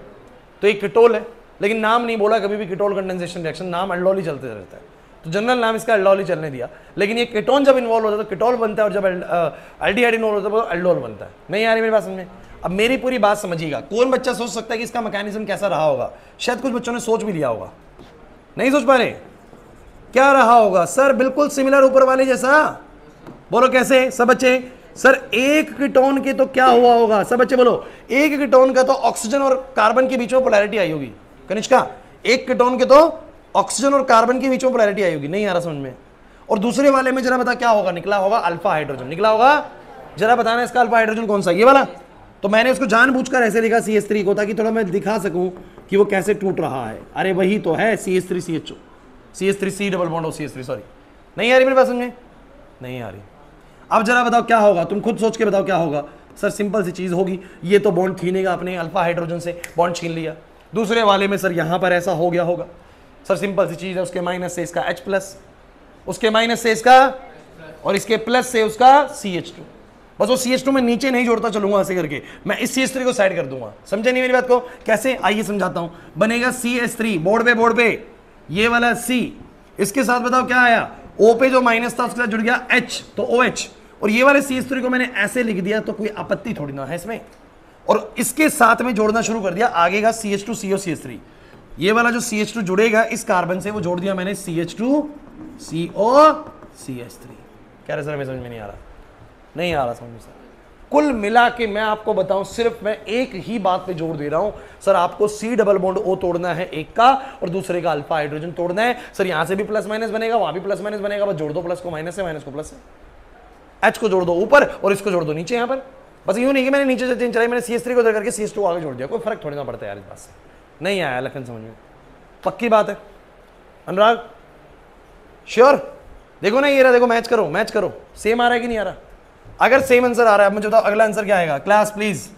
S1: तो ये कीटोल है, लेकिन नाम नहीं बोला कभी भी कीटोल कंडेंसेशन रिएक्शन, नाम एल्डोल ही चलते रहता है, तो जनरल नाम इसका एल्डोल ही चलने दिया। लेकिन ये कीटोन जब इन्वॉल्व होता है तो कीटोल बनता है, और जब एल्डिहाइड इन्वॉल्व होता है तो एल्डोल बनता है। नहीं आ रही मेरी बात समझ में, अब मेरी पूरी बात समझिएगा। कौन बच्चा सोच सकता है कि इसका मैकेनिज्म कैसा रहा होगा, शायद कुछ बच्चों ने सोच भी लिया होगा, नहीं सोच पा रहे, क्या रहा होगा सर, बिल्कुल सिमिलर ऊपर वाले जैसा, बोलो कैसे सब बच्चे, सर एक कीटोन के तो क्या हुआ होगा, सब बच्चे बोलो, एक कीटोन का तो ऑक्सीजन और कार्बन के बीच में पोलैरिटी आई होगी, कनिष्का एक कीटोन के तो ऑक्सीजन और कार्बन के बीच में पोलैरिटी आई होगी, नहीं आ रहा समझ में। और दूसरे वाले में जरा बता क्या होगा, निकला होगा अल्फा हाइड्रोजन, निकला होगा, जरा बताना इसका अल्फा हाइड्रोजन कौन सा, ये वाला। तो मैंने इसको जानबूझकर ऐसे लिखा CH3 को, ताकि थोड़ा मैं दिखा सकूं कि वो कैसे टूट रहा है। अरे वही तो है CH3 CHO, CH3 C double bond OCH3, sorry नहीं आ रही मेरी बात समझ में, नहीं आ रही। अब जरा बताओ क्या होगा, तुम खुद सोच के बताओ क्या होगा। सर सिंपल सी चीज होगी, ये तो बॉन्ड छीनेगा अपने अल्फा हाइड्रोजन से, बॉन्ड छीन लिया। दूसरे वाले में सर यहां पर ऐसा हो गया होगा, सर सिंपल सी चीज है, उसके माइनस से इसका H प्लस, उसके माइनस से इसका, और इसके प्लस से उसका CH2। बस वो CH2 में नीचे नहीं जोड़ता चलूंगा ऐसे करके, मैं इस CH3 को साइड कर दूंगा। समझे नहीं मेरी बात को, कैसे आइए समझाता हूं। बनेगा CH3, बोर्ड पे ये वाला C, इसके साथ बताओ क्या आया, O पे जो माइनस था उसके साथ जुड़ गया H, तो OH, और ये वाले CH3 को मैंने ऐसे लिख दिया तो कोई आपत्ति थोड़ी ना है इसमें, और इसके साथ में जोड़ना शुरू कर दिया, आगेगा CH2 CO CH3, ये वाला जो CH2 जुड़ेगा इस कार्बन से वो जोड़ दिया मैंने CH2 CO CH3। क्या सर हमें समझ में नहीं आ रहा, नहीं आ रहा समझ में सर। कुल मिला के मैं आपको बताऊं, सिर्फ मैं एक ही बात पे जोर दे रहा हूं सर, आपको C डबल बॉन्ड O तोड़ना है एक का, और दूसरे का अल्फा हाइड्रोजन तोड़ना है। सर यहां से भी प्लस माइनस बनेगा, वहां भी प्लस माइनस बनेगा, बस जोड़ दो प्लस को माइनस से, माइनस को प्लस से, H को जोड़ दो ऊपर और इसको जोड़ दो नीचे यहां पर। बस यूं नहीं कि मैंने नीचे से चेंज चलाई, मैंने CH3 को उधर करके CH2 आगे जोड़ दिया, कोई फर्क थोड़ी ना पड़ता है यार इस बात से। नहीं आया लखन समझ में, पक्की बात है अनुराग, श्योर। देखो ना ये रहा, देखो मैच करो, मैच करो, सेम आ रहा है कि नहीं आ रहा। अगर सेम आंसर आ रहा है, अब मुझे बताओ अगला आंसर क्या आएगा, क्लास प्लीज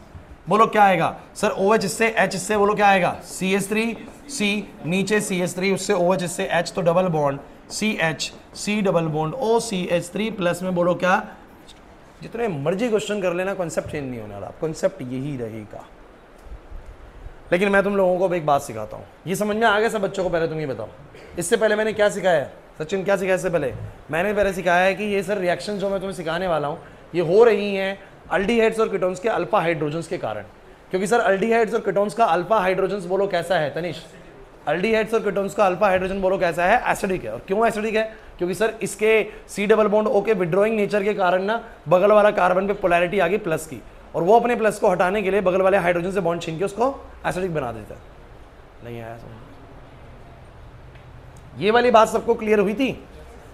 S1: बोलो क्या आएगा। सर OH इससे H इससे, बोलो क्या आएगा, CH3 C, नीचे CH3 उससे OH इससे H, तो double bond CH C double bond OCH3 plus में बोलो क्या, जितने मर्जी क्वेश्चन कर लेना, कॉन्सेप्ट चेंज नहीं होने वाला, कॉन्सेप्ट यही रहेगा। लेकिन मैं तुम लोगों को एक बात सिखाता हूँ, ये समझ में आ गया सब बच्चों को? पहले तुम ये बताओ, इससे पहले मैंने क्या सिखाया है? सचिन क्या सिखाया इससे पहले? मैंने पहले सिखाया है कि ये सर रिएक्शन जो मैं तुम्हें सिखाने वाला हूँ ये हो रही हैं अल्डिहाइड्स और कीटोन्स के अल्फा हाइड्रोजन्स के कारण। क्योंकि सर अल्डिहाइड्स और कीटोन्स का अल्फा हाइड्रोजन्स बोलो कैसा है तनिष? अल्डिहाइड्स और कीटोन्स का अल्फा हाइड्रोजन बोलो कैसा है? एसिडिक है। और क्यों एसिडिक है? क्योंकि सर इसके सी डबल बॉन्ड ओ के विड्रॉइंग नेचर के कारण ना बगल वाला कार्बन पे पोलैरिटी आ गई प्लस की, और वो अपने प्लस को हटाने के लिए बगल वाले हाइड्रोजन से बॉन्ड छीन के उसको एसिडिक बना देता है। नहीं आया समझ? ये वाली बात सबको क्लियर हुई थी?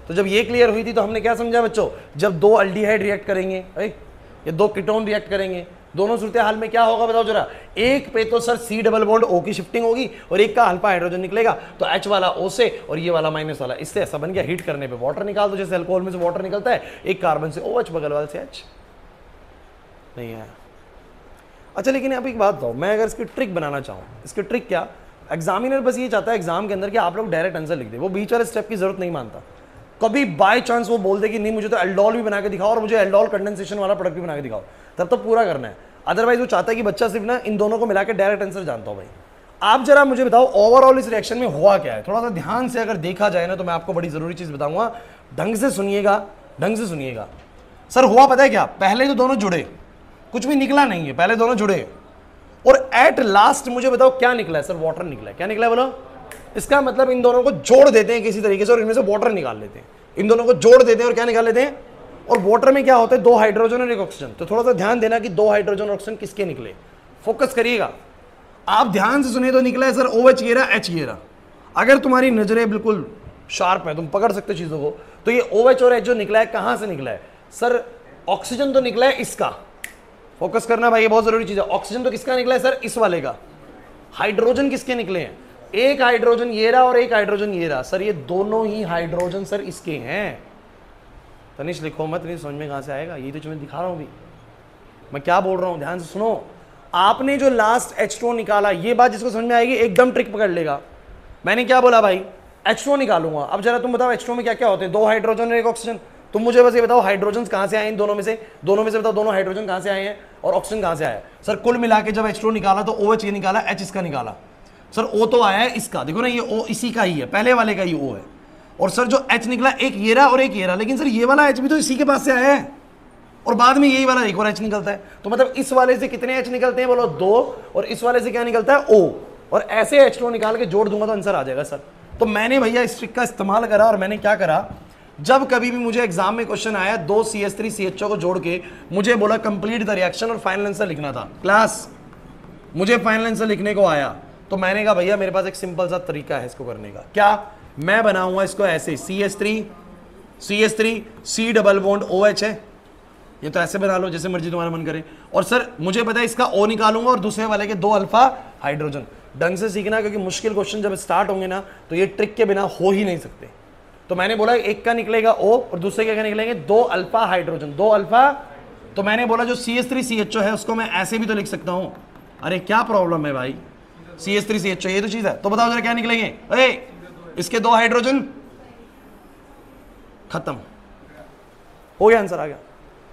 S1: तो जब ये क्लियर हुई थी तो हमने क्या समझा बच्चों? जब दो अल्डिहाइड रिएक्ट करेंगे या दो कीटोन रिएक्ट करेंगे, दोनों सूरत हाल में क्या होगा बताओ जरा? एक पे तो sir C double bond O की शिफ्टिंग होगी और एक का अल्फा हाइड्रोजन निकलेगा, तो एच वाला ओ से और ये वाला माइनस वाला इससे ऐसा बन गया। हीट करने पे वाटर निकाल दो, जैसे अल्कोहल में से वाटर निकलता है, एक कार्बन से ओ एच, बगल वाले से एच। नहीं है? अच्छा, लेकिन अब एक बात बताओ, मैं अगर इसकी ट्रिक बनाना चाहूँ, इसकी ट्रिक क्या? एग्जामिनर बस ये चाहता है एग्जाम के अंदर कि आप लोग डायरेक्ट आंसर लिख दे, वो बीच वाले स्टेप की जरूरत नहीं मानता। कभी बाय चांस वो बोल दे कि नहीं मुझे तो एल्डोल भी बना के दिखाओ और मुझे एल्डोल कंडेंसेशन वाला प्रोडक्ट भी बना के दिखाओ, तब तो पूरा करना है। अदरवाइज वो चाहता है कि बच्चा सिर्फ ना इन दोनों को मिला के डायरेक्ट आंसर जानता हो। भाई आप जरा मुझे बताओ ओवरऑल इस रिएक्शन में हुआ क्या है? थोड़ा सा ध्यान से अगर देखा जाए ना तो मैं आपको बड़ी जरूरी चीज बताऊंगा, ढंग से सुनिएगा, ढंग से सुनिएगा। सर हुआ पता है क्या? पहले तो दोनों जुड़े, कुछ भी निकला नहीं है, पहले दोनों जुड़े और एट लास्ट मुझे बताओ क्या निकला है? सर वाटर निकला है। क्या निकला है बोलो? इसका मतलब इन दोनों को जोड़ देते हैं किसी तरीके से और इनमें से वाटर निकाल लेते हैं। इन दोनों को जोड़ देते हैं और क्या निकाल लेते हैं? और वाटर में क्या होता है? दो हाइड्रोजन और एक ऑक्सीजन। तो थोड़ा सा ध्यान देना कि दो हाइड्रोजन और ऑक्सीजन किसके निकले, फोकस करिएगा। आप ध्यान से सुनिए तो निकला है सर OH ये रहा, H ये रहा। अगर तुम्हारी नजरें बिल्कुल शार्प है, तुम पकड़ सकते चीजों को, तो ये OH और H जो निकला है कहां से निकला है? सर ऑक्सीजन तो निकला है इसका, फोकस करना भाई, ये बहुत जरूरी चीज है। ऑक्सीजन तो किसका निकला है सर? इस वाले का। हाइड्रोजन किसके निकले हैं? एक हाइड्रोजन ये रहा और एक हाइड्रोजन ये रहा। सर ये दोनों ही हाइड्रोजन सर इसके हैं। तनिष लिखो मत, नहीं समझ में कहां से आएगा? यही तो तुम्हें दिखा रहा हूं भी, मैं क्या बोल रहा हूं, ध्यान से सुनो। आपने जो लास्ट H2O निकाला, ये बात जिसको समझ में आएगी एकदम ट्रिक पकड़ लेगा। मैंने क्या बोला भाई? H2O निकालूंगा। अब जरा तुम बताओ H2O में क्या क्या होते हैं? दो हाइड्रोजन और एक ऑक्सीजन। तुम मुझे बस ये बताओ हाइड्रोजन कहां से आए इन दोनों में से? दोनों में से बताओ दोनों हाइड्रोजन कहां से आए हैं और ऑक्सीजन कहां से आया? सर कुल मिला के जब H2O निकाला तो OH ये निकाला, H इसका निकाला। सर O तो आया है इसका, देखो ना ये O इसी का ही है, पहले वाले का ही O है। और सर जो H निकला एक ये रहा और एक ये रहा, लेकिन सर ये वाला H भी तो इसी के पास से आया है और बाद में यही वाला एक और H निकलता है। तो मतलब इस वाले से कितने H निकलते हैं बोलो? दो। और इस वाले से क्या निकलता है? O। और ऐसे H2O निकाल के जोड़ दूंगा तो आंसर आ जाएगा सर। तो मैंने भैया इस ट्रिक का इस्तेमाल करा और मैंने क्या करा, जब कभी भी मुझे एग्जाम में क्वेश्चन आया दो CH3CHO को जोड़ के मुझे बोला कंप्लीट द रिएक्शन और फाइनल आंसर लिखना था, क्लास मुझे फाइनल आंसर लिखने को आया, तो मैंने कहा भैया मेरे पास एक सिंपल सा तरीका है इसको करने का। क्या? मैं बनाऊंगा इसको ऐसे, CH3 C double bond OH है, ये तो ऐसे बना लो जैसे मर्जी तुम्हारा मन करे। और सर मुझे पता है इसका O निकालूंगा और दूसरे वाले के दो अल्फा हाइड्रोजन। ढंग से सीखना, क्योंकि मुश्किल क्वेश्चन जब स्टार्ट होंगे ना तो ये ट्रिक के बिना हो ही नहीं सकते। तो मैंने बोला एक का निकलेगा O और दूसरे के क्या निकलेंगे? दो अल्फा हाइड्रोजन, दो अल्फा। तो मैंने बोला जो CH3CHO है उसको मैं ऐसे भी तो लिख सकता हूं। अरे क्या प्रॉब्लम है भाई? CH3CHO ये तो चीज है। तो बताओ जरा क्या निकलेंगे? इसके दो हाइड्रोजन, खत्म हो गया, आंसर आ गया।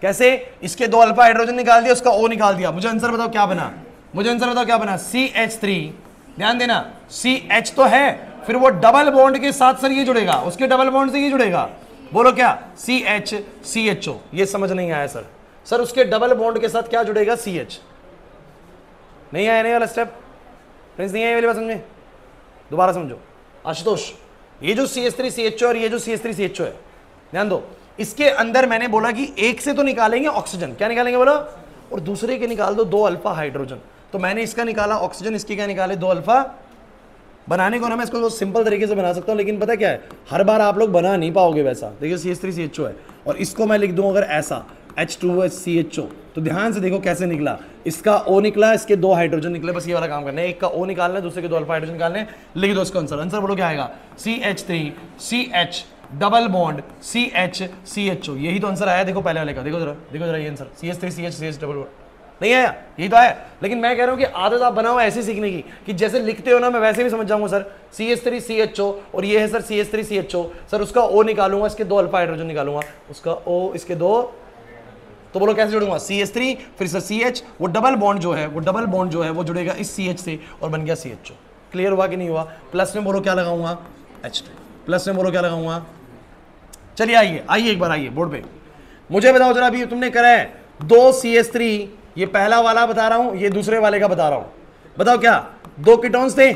S1: कैसे? इसके दो अल्फा हाइड्रोजन निकाल दिया, उसका O निकाल दिया। मुझे आंसर बताओ क्या बना? मुझे आंसर बताओ क्या बना? CH3, ध्यान देना, CH तो है, फिर वो डबल बॉन्ड के साथ सर ये जुड़ेगा, उसके डबल बॉन्ड से ये जुड़ेगा, बोलो क्या? CH ये समझ नहीं आया सर? सर उसके डबल बॉन्ड के साथ क्या जुड़ेगा? CH। नहीं आया? नहीं वाला स्टेप फ्रेंड्स, नहीं आया वाली बात समझे? दोबारा समझो। आशुतोष, ये जो CH3CHO और ये जो CH3CHO है, ध्यान दो, इसके अंदर मैंने बोला कि एक से तो निकालेंगे ऑक्सीजन, क्या निकालेंगे बोलो? और दूसरे के निकाल दो दो अल्फा हाइड्रोजन। तो मैंने इसका निकाला ऑक्सीजन, इसके क्या निकाले? दो अल्फा। बनाने को ना मैं इसको सिंपल तरीके से बना सकता हूं, लेकिन पता क्या है, हर बार आप लोग बना नहीं पाओगे वैसा। देखिए CH3CHO है और इसको मैं लिख दूं अगर ऐसा H2OCHO, तो ध्यान से देखो कैसे निकला। इसका O निकला, इसके दो हाइड्रोजन निकले, बस ये वाला काम करना है। एक का O निकालना है, दूसरे के दो अल्फा हाइड्रोजन निकालने हैं। लिख दो इसका आंसर। आंसर बोलो क्या आएगा? CH3CH डबल बॉन्ड CH यही तो आंसर आया। देखो पहले वाले का, देखो जरा ये आंसर CH3CH डबल बॉन्ड नहीं आया, यही तो आया। लेकिन मैं कह रहा हूं कि आदत आप बनाओ ऐसे सीखने की कि जैसे लिखते हो ना मैं वैसे भी समझ जाऊंगा। सर CH3CHO और ये है सर CH3CHO, सर उसका O निकालूंगा, इसके दो अल्फा हाइड्रोजन निकालूंगा, उसका O, इसके दो तो बोलो कैसे जोड़ूंगा, CH3 फिर से CH, वो डबल बॉन्ड जो है वो जुड़ेगा इस CH से और बन गया CHO। क्लियर हुआ कि नहीं हुआ? प्लस में बोलो क्या लगाऊंगा, H2, प्लस में बोलो क्या लगाऊंगा। चलिए आइए एक बार आइए बोर्ड पे, मुझे बताओ जरा, अभी तुमने करा है 2 CH3, ये पहला वाला बता रहा हूं, ये दूसरे वाले का बता रहा हूं, बताओ क्या 2 कीटोन्स थे?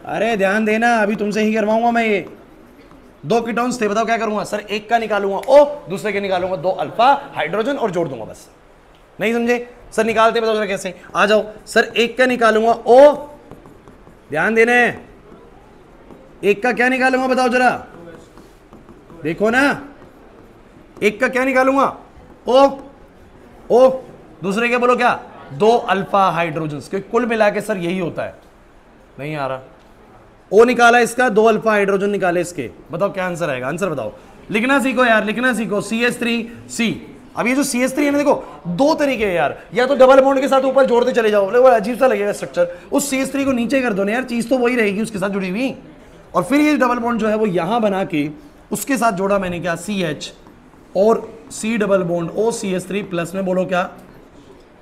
S1: अरे ध्यान देना, अभी तुमसे ही करवाऊंगा मैं, ये 2 कीटोन्स थे, बताओ क्या करूंगा सर, एक का निकालूंगा O, दूसरे के निकालूंगा 2 अल्फा हाइड्रोजन और जोड़ दूंगा बस। नहीं समझे सर? निकालते बताओ जरा कैसे, आ जाओ सर, एक का निकालूंगा O, ध्यान देना है, एक का क्या निकालूंगा बताओ जरा, देखो ना, एक का क्या निकालूंगा O, दूसरे के बोलो क्या 2 अल्फा हाइड्रोजन, क्योंकि कुल मिला के सर यही होता है। नहीं आ रहा, O निकाला इसका, 2 अल्फा हाइड्रोजन निकाले इसके, बताओ क्या आंसर आएगा, आंसर बताओ, लिखना सीखो यार, लिखना सीखो, CH3C। अब ये जो CH3 है ना, देखो 2 तरीके हैं यार, या तो डबल बॉन्ड के साथ ऊपर जोड़ते चले जाओ, वो अजीब सा लगेगा स्ट्रक्चर, उस CH3 को नीचे कर दो ना यार, चीज तो वही रहेगी उसके साथ जुड़ी हुई, और फिर ये डबल बॉन्ड जो है वो यहां बना के उसके साथ जोड़ा मैंने क्या, CH और C double bond O CH3 plus में बोलो क्या,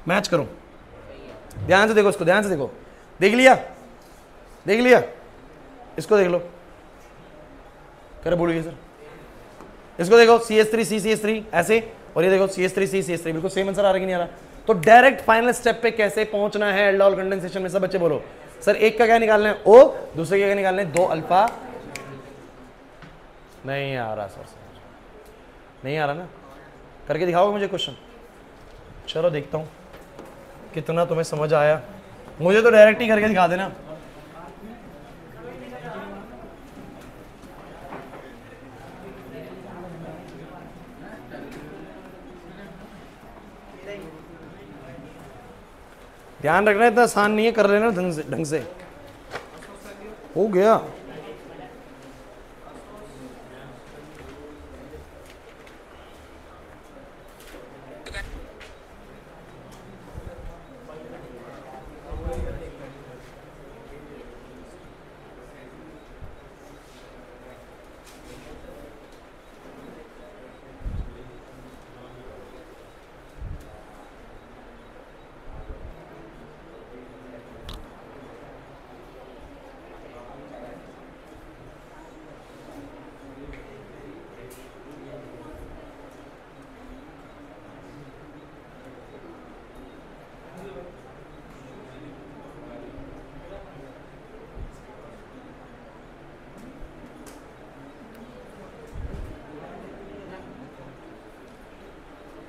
S1: मैच करो, ध्यान से देखो इसको, ध्यान से देखो, देख लिया, इसको देख लो, करे बोलिए सर, इसको देखो CH3C CH3 ऐसे, और ये देखो CH3C CH3, बिल्कुल सेम आंसर आ रहा कि नहीं आ रहा? तो डायरेक्ट फाइनल स्टेप पे कैसे पहुंचना है एल्डोल कंडेंसेशन में, सब बच्चे बोलो सर, एक का क्या निकालना है O, दूसरे का क्या निकालना है 2 अल्फा। नहीं आ रहा सर, नहीं आ रहा ना, करके दिखाओगे मुझे क्वेश्चन? चलो देखता हूँ कितना तुम्हें समझ आया, मुझे तो डायरेक्ट ही करके दिखा देना। ध्यान रखना, इतना आसान नहीं है, कर लेना ढंग से। हो गया,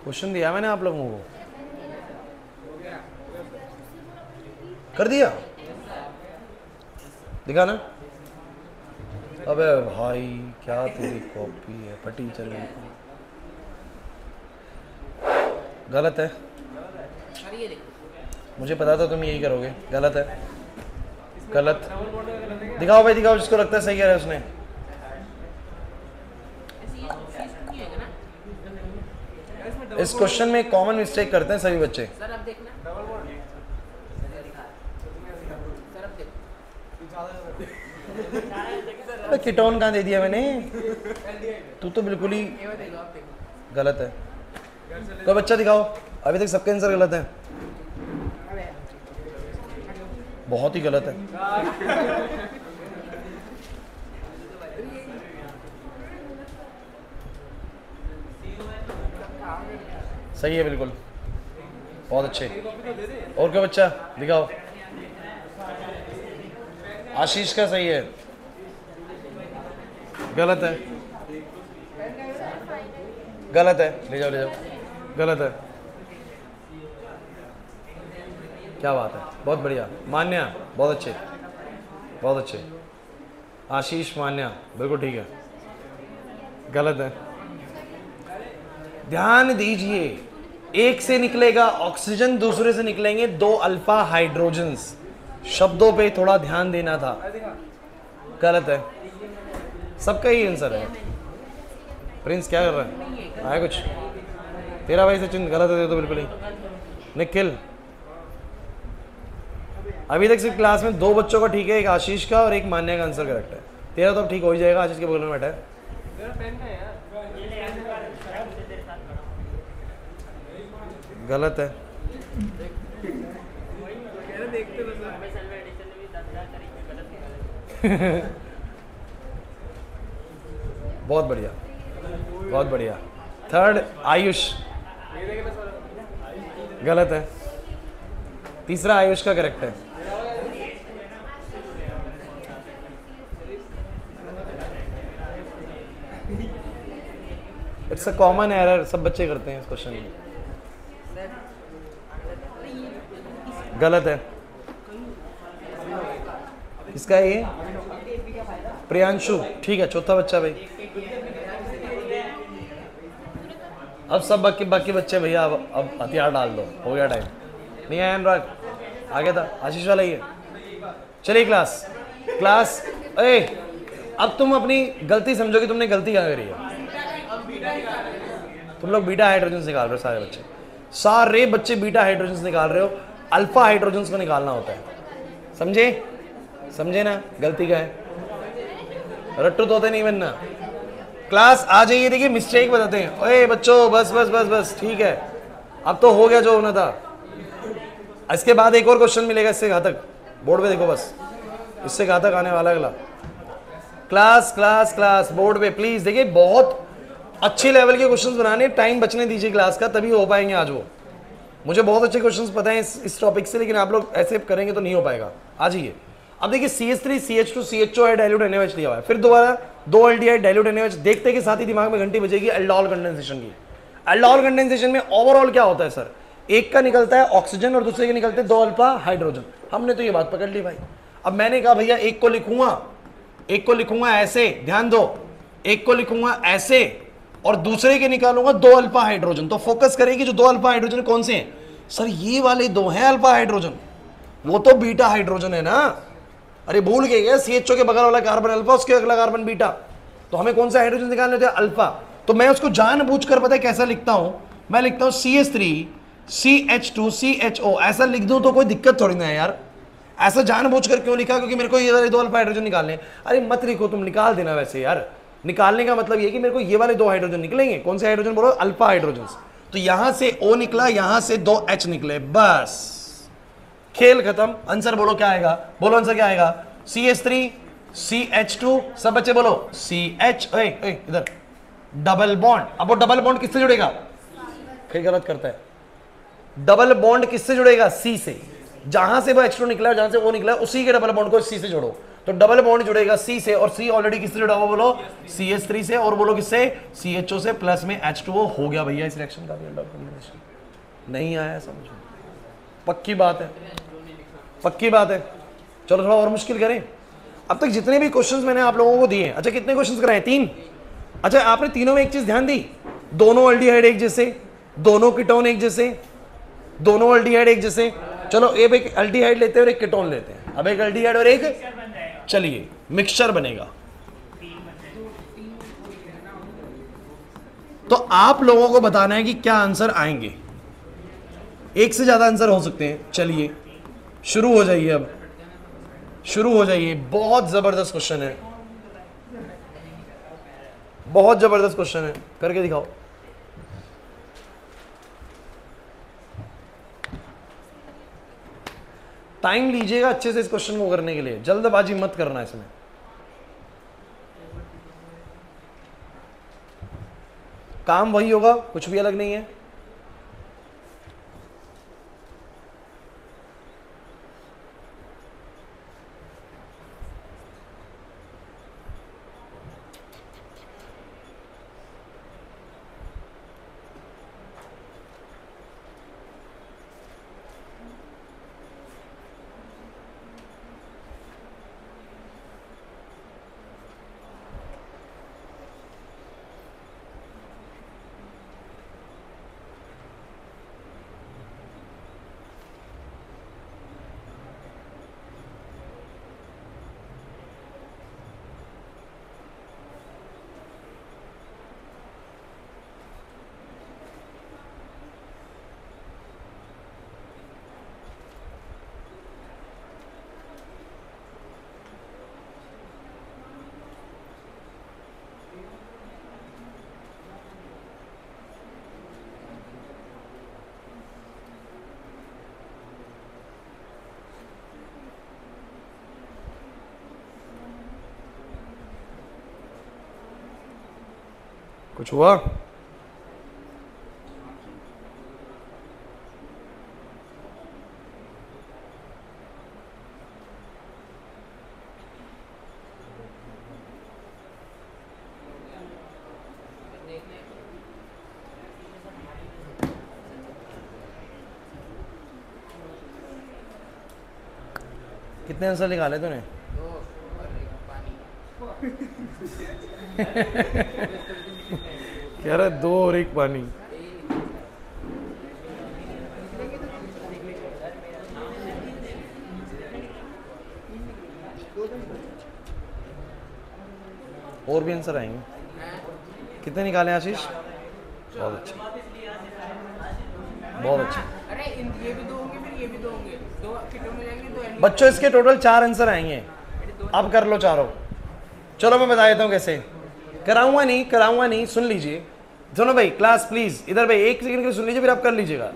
S1: क्वेश्चन दिया मैंने आप लोगों को, कर दिया, दिखाना। अबे भाई क्या तेरी कॉपी है, फटी चल रही, गलत है, मुझे पता था तुम यही करोगे, गलत है, गलत। दिखाओ भाई दिखाओ, जिसको लगता है सही कह रहा है उसने। इस क्वेश्चन में कॉमन मिस्टेक करते हैं सभी बच्चे।
S2: सर अब देखना,
S1: कीटोन कहाँ दे दिया मैंने, तू तो बिल्कुल ही गलत है। कोई बच्चा दिखाओ, अभी तक सबके आंसर गलत है, बहुत ही गलत है। सही है बिल्कुल, बहुत अच्छे। और क्या बच्चा दिखाओ, आशीष का सही है, गलत है, गलत है, ले जाओ, गलत है। क्या बात है, बहुत बढ़िया, मान्या बहुत अच्छे, बहुत अच्छे। आशीष मान्या बिल्कुल ठीक है, गलत है। ध्यान दीजिए, एक से निकलेगा ऑक्सीजन, दूसरे से निकलेंगे 2 अल्फा हाइड्रोजन्स, शब्दों पे थोड़ा ध्यान देना था, गलत है, सबका ही आंसर है। प्रिंस क्या कर रहा है, आया कुछ? तेरा भाई सचिन गलत है तो बिल्कुल ही। निखिल, अभी तक सिर्फ क्लास में 2 बच्चों का ठीक है, एक आशीष का और एक मान्या का आंसर करेक्ट है। तेरा तो अब ठीक हो ही जाएगा, आशीष के बगल में बैठा है। गलत है। बहुत बढ़िया, बहुत बढ़िया। थर्ड आयुष, गलत है। तीसरा आयुष का करेक्ट है। इट्स अ कॉमन एरर, सब बच्चे करते हैं इस क्वेश्चन में। गलत है। किसका है ये? प्रियांशु, ठीक है, चौथा बच्चा भाई। अब सब बाकी बच्चे भैया अब हथियार डाल दो, हो गया टाइम। नहीं आया अनुराग, आगे था, आशीष वाला ही है। चलिए क्लास ए, अब तुम अपनी गलती समझो कि तुमने गलती क्या करी है। तुम लोग बीटा हाइड्रोजन निकाल रहे हो, सारे बच्चे बीटा हाइड्रोजन निकाल रहे हो। अल्फा हाइड्रोजन को निकालना होता है, समझे ना? गलती क्या है? रट्टू तोते नहीं बनना। क्लास आ जाइए, देखिए मिस्टेक बताते हैं। ओए बच्चों, बस ठीक है, अब तो हो गया जो होना था। इसके बाद एक और क्वेश्चन मिलेगा इससे घातक, बोर्ड पे देखो, बस इससे घातक आने वाला अगला। क्लास बोर्ड पे प्लीज देखिए, बहुत अच्छे लेवल के क्वेश्चंस बनाने, टाइम बचने दीजिए क्लास का, तभी हो पाएंगे आज वो। मुझे बहुत अच्छे क्वेश्चंस पता हैं इस टॉपिक से, लेकिन आप लोग ऐसे करेंगे तो नहीं हो पाएगा। आ जाइए। अब देखिए CH3 CH2 CHO है, डाइल्यूट NaOH लिया हुआ है, फिर दोबारा 2 एल्डिहाइड डाइल्यूट NaOH, देखते के साथ ही दिमाग में घंटी बजेगी एल्डोल कंडेंसेशन की। एल्डोल कंडेंसेशन में ओवरऑल क्या होता है सर? एक का निकलता है ऑक्सीजन और दूसरे के निकलते हैं 2 अल्फा हाइड्रोजन। हमने तो ये बात पकड़ ली भाई। अब मैंने कहा भैया एक को लिखूंगा ऐसे, ध्यान दो, एक को लिखूंगा ऐसे और दूसरे के निकालूंगा 2 अल्फा हाइड्रोजन। तो फोकस करेगी जो 2 अल्फा हाइड्रोजन कौन से हैं सर? ये वाले 2 हैं अल्फा हाइड्रोजन, वो तो बीटा हाइड्रोजन है ना। अरे भूल गए क्या? CHO के बगल वाला कार्बन अल्फा, उसके अगला कार्बन बीटा। तो हमें कौन सा हाइड्रोजन निकालने होते हैं? अल्फा। तो मैं उसको जानबूझकर पता है कैसा लिखता हूं? मैं लिखता हूं CH3 CH2 CHO, ऐसा लिख दूं तो कोई दिक्कत थोड़ी ना है यार। ऐसा जानबूझकर क्यों लिखा? क्योंकि मेरे को ये वाले 2 अल्फा हाइड्रोजन निकालने। अरे मत लिखो, तुम निकाल देना वैसे यार। निकालने का मतलब ये कि मेरे को ये वाले 2 हाइड्रोजन निकलेंगे। कौन से हाइड्रोजन बोलो? Alpha hydrogen. तो यहां से O निकला, यहां से 2 H निकले, बस खेल खत्म। आंसर बोलो क्या आएगा? बोलो आंसर क्या आएगा? CH3 CH2, सब बच्चे बोलो CH, इधर डबल बॉन्ड। अब वो डबल बॉन्ड किससे जुड़ेगा? फिर गलत करता है। डबल बॉन्ड किससे जुड़ेगा? C से। जहां से वो H2 निकला, जहां से O निकला, उसी के डबल बॉन्ड को C से जोड़ो। तो डबल बॉन्ड जुड़ेगा C से, और C ऑलरेडी किससे जुड़ा हुआ? बोलो CH3 से, और बोलो किससे? CHO से, प्लस में H2O। हो गया भैया इस रिएक्शन का भी एल्डोल कॉम्बिनेशन। नहीं आया समझो? पक्की बात है। चलो थोड़ा और मुश्किल करें। अब तक जितने भी क्वेश्चंस मैंने आप लोगों को दिए, अच्छा कितने क्वेश्चंस कराए? 3। अच्छा आपने तीनों में एक चीज ध्यान दी, दोनों एल्डिहाइड एक जैसे, दोनों कीटोन एक जैसे, दोनों एल्डिहाइड एक जैसे। चलो एक एल्डिहाइड लेते हैं और एक कीटोन लेते हैं। अब एक एल्डिहाइड और एक, चलिए मिक्सचर बनेगा। तो आप लोगों को बताना है कि क्या आंसर आएंगे। एक से ज्यादा आंसर हो सकते हैं। चलिए शुरू हो जाइए, अब शुरू हो जाइए। बहुत जबरदस्त क्वेश्चन है, बहुत जबरदस्त क्वेश्चन है, करके दिखाओ। टाइम लीजिएगा अच्छे से इस क्वेश्चन को करने के लिए, जल्दबाजी मत करना इसमें। काम वही होगा, कुछ भी अलग नहीं है। कुछ हुआ? कितने आंसर निकाले तूने? कह रहा 2 और 1 पानी। और भी आंसर आएंगे। कितने निकाले आशीष? बहुत अच्छा, बहुत अच्छा।
S2: अरे ये भी 2 होंगे, फिर ये भी 2 होंगे, 2 कितने हो जाएंगे? 2
S1: बच्चों इसके टोटल 4 आंसर आएंगे। अब कर लो चारों। चलो मैं बता देता हूँ कैसे। कराऊंगा नहीं, सुन लीजिए। दोनों भाई क्लास प्लीज इधर भाई 1 सेकंड के लिए सुन लीजिए, फिर आप कर लीजिएगा।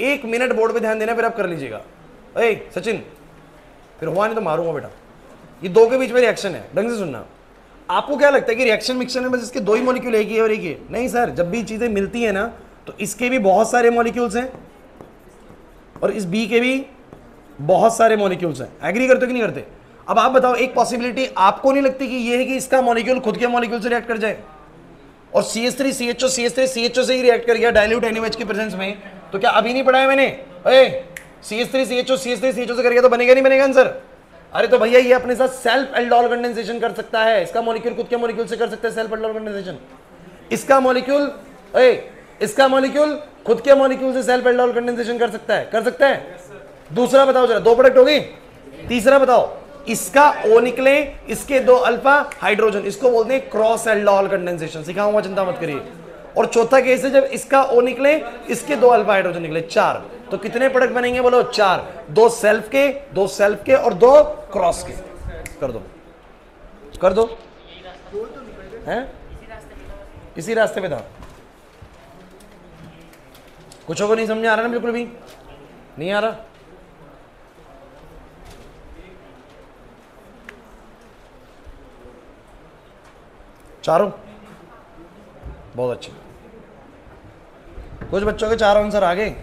S1: 1 मिनट बोर्ड पे ध्यान देना, फिर आप कर लीजिएगा। ए सचिन, फिर हुआ नहीं तो मारूंगा बेटा। ये 2 के बीच में रिएक्शन है, ढंग से सुनना। आपको क्या लगता है कि रिएक्शन मिक्सचर में बस इसके 2 ही मॉलिक्यूल, एक ही और एक ही? नहीं सर, जब भी चीजें मिलती है ना तो इसके भी बहुत सारे मॉलिक्यूल्स हैं और इस बी के भी बहुत सारे मॉलिक्यूल्स हैं। एग्री करते हो कि नहीं करते? अब आप बताओ, एक पॉसिबिलिटी आपको नहीं लगती कि ये है कि इसका मॉलिक्यूल खुद के मॉलिक्यूल से रिएक्ट कर जाए और CH3 CHO CH3 CHO से ही रिएक्ट कर गया डाइल्यूट NaOH की प्रेजेंस में? तो क्या अभी नहीं पढ़ाया मैंने? CH3 CHO CH3 CHO से कर गया तो बनेगा नहीं बनेगा आंसर? अरे तो भैया ये अपने साथ सेल्फ एल्डोल कंडेंसेशन कर सकता है। इसका मॉलिक्यूल खुद के मॉलिक्यूल से कर सकता है सेल्फ एल्डोल कंडेंसेशन। इसका मॉलिक्यूल खुद के मॉलिक्यूल से सेल्फ एल्डोल कंडेंसेशन कर सकता है, कर सकता है? दूसरा बताओ जरा, 2 प्रोडक्ट हो गई। तीसरा बताओ, इसका O निकले, इसके 2 अल्फा हाइड्रोजन, इसको बोलते हैं क्रॉस एल्डोल कंडेंसेशन। सिखाऊंगा, चिंता मत करिए। और चौथा केस है जब इसका O निकले, इसके 2 अल्फा हाइड्रोजन निकले, 4। तो कितने प्रोडक्ट बनेंगे बोलो? 4। 2 सेल्फ के और 2 क्रॉस के। कर दो हैं? इसी रास्ते पे था। कुछ को नहीं समझ आ रहा ना? बिल्कुल भी नहीं आ रहा? चारों बहुत अच्छे। कुछ बच्चों के 4 आंसर आ गए।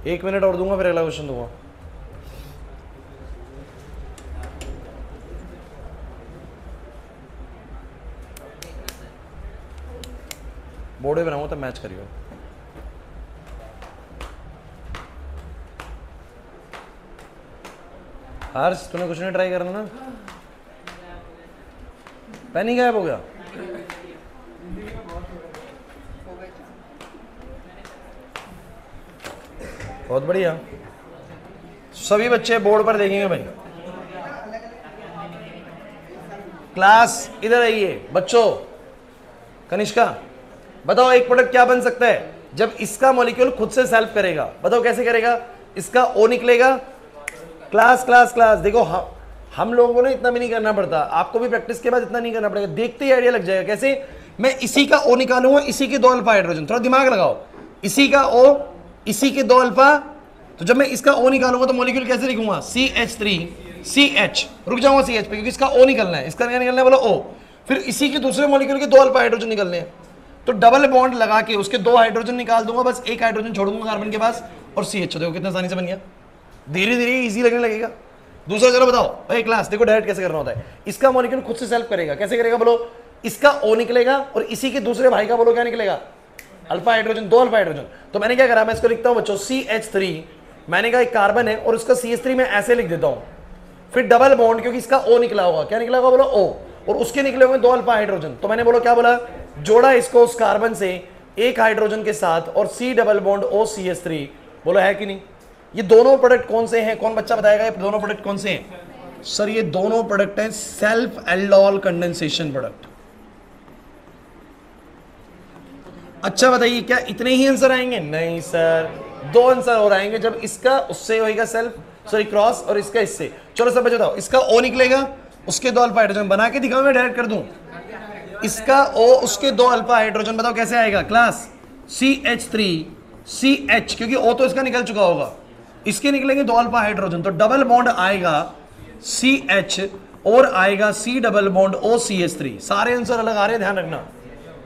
S1: एक मिनट और दूंगा, फिर अगला क्वेश्चन दूंगा। बोर्ड पे बनाऊंगा तब मैच करियो। हर्ष, तूने कुछ नहीं ट्राई करना ना? पेन ही गायब हो गया। बहुत बढ़िया। सभी बच्चे बोर्ड पर देखेंगे भाई। क्लास इधर आइए बच्चों। कनिष्का बताओ, एक प्रोडक्ट क्या बन सकता है जब इसका मॉलिक्यूल खुद से सेल्फ करेगा? बताओ कैसे करेगा? इसका O निकलेगा। क्लास देखो, हम लोगों को ना इतना भी नहीं करना पड़ता, आपको भी प्रैक्टिस के बाद इतना नहीं करना पड़ेगा, देखते ही आइडिया लग जाएगा। कैसे? मैं इसी का O निकालूंगा, इसी के 2 अल्फा हाइड्रोजन। थोड़ा दिमाग लगाओ। इसी का O, इसी के 2 अल्फा। तो जब मैं इसका O निकालूंगा तो मॉलिक्यूल कैसे लिखूंगा? CH3CH। रुक जाऊंगा CH पे क्योंकि इसका O निकलना है। इसका क्या निकलना है बोलो? O। फिर इसी के दूसरे मॉलिक्यूल के 2 अल्फा हाइड्रोजन निकलने हैं, तो डबल बॉन्ड लगा के उसके 2 हाइड्रोजन निकाल दूंगा, बस 1 हाइड्रोजन छोड़ूंगा कार्बन के पास और CH। देखो कितना आसानी से बन गया। धीरे धीरे इजी लगने लगेगा। दूसरा चलो बताओ भाई क्लास, देखो डायरेक्ट कैसे करना होता है। इसका मॉलिक्यूल खुद से सेल्फ करेगा, कैसे करेगा बोलो? इसका O निकलेगा और इसी के दूसरे भाई का बोलो क्या निकलेगा? Alpha hydrogen, 2 alpha hydrogen. तो मैंने क्या करा, मैं इसको लिखता हूं बच्चों CH3। मैंने कहा एक कार्बन है और उसका CH3 मैं ऐसे लिख देता हूं। फिर डबल बॉन्ड, क्योंकि इसका O निकला होगा, क्या निकला होगा बोलो? O। और उसके निकले होंगे 2 अल्फा हाइड्रोजन। तो मैंने बोलो क्या बोला? जोड़ा इसको उस कार्बन से 1 हाइड्रोजन के साथ और C डबल बॉन्ड OCH3। बोलो है कि नहीं? ये दोनों प्रोडक्ट कौन से हैं? कौन बच्चा बताएगा ये दोनों प्रोडक्ट कौन से हैं? सर ये दोनों प्रोडक्ट हैं सेल्फ एल्डोल कंडेंसेशन प्रोडक्ट। अच्छा बताइए, क्या इतने ही आंसर आएंगे? नहीं सर, 2 आंसर और आएंगे जब इसका उससे होएगा क्रॉस और इसका इससे। चलो सब बताओ, इसका O निकलेगा, उसके 2 अल्फा हाइड्रोजन बना के दिखाओ, मैं डायरेक्ट कर दूं। इसका O, उसके 2 अल्फा हाइड्रोजन, बताओ कैसे आएगा क्लास? CH3 CH, क्योंकि O तो इसका निकल चुका होगा, इसके निकलेंगे 2 अल्फा हाइड्रोजन, तो डबल बॉन्ड आएगा CH और आएगा C डबल बॉन्ड OCH3। सारे आंसर अलग आ रहे हैं, ध्यान रखना।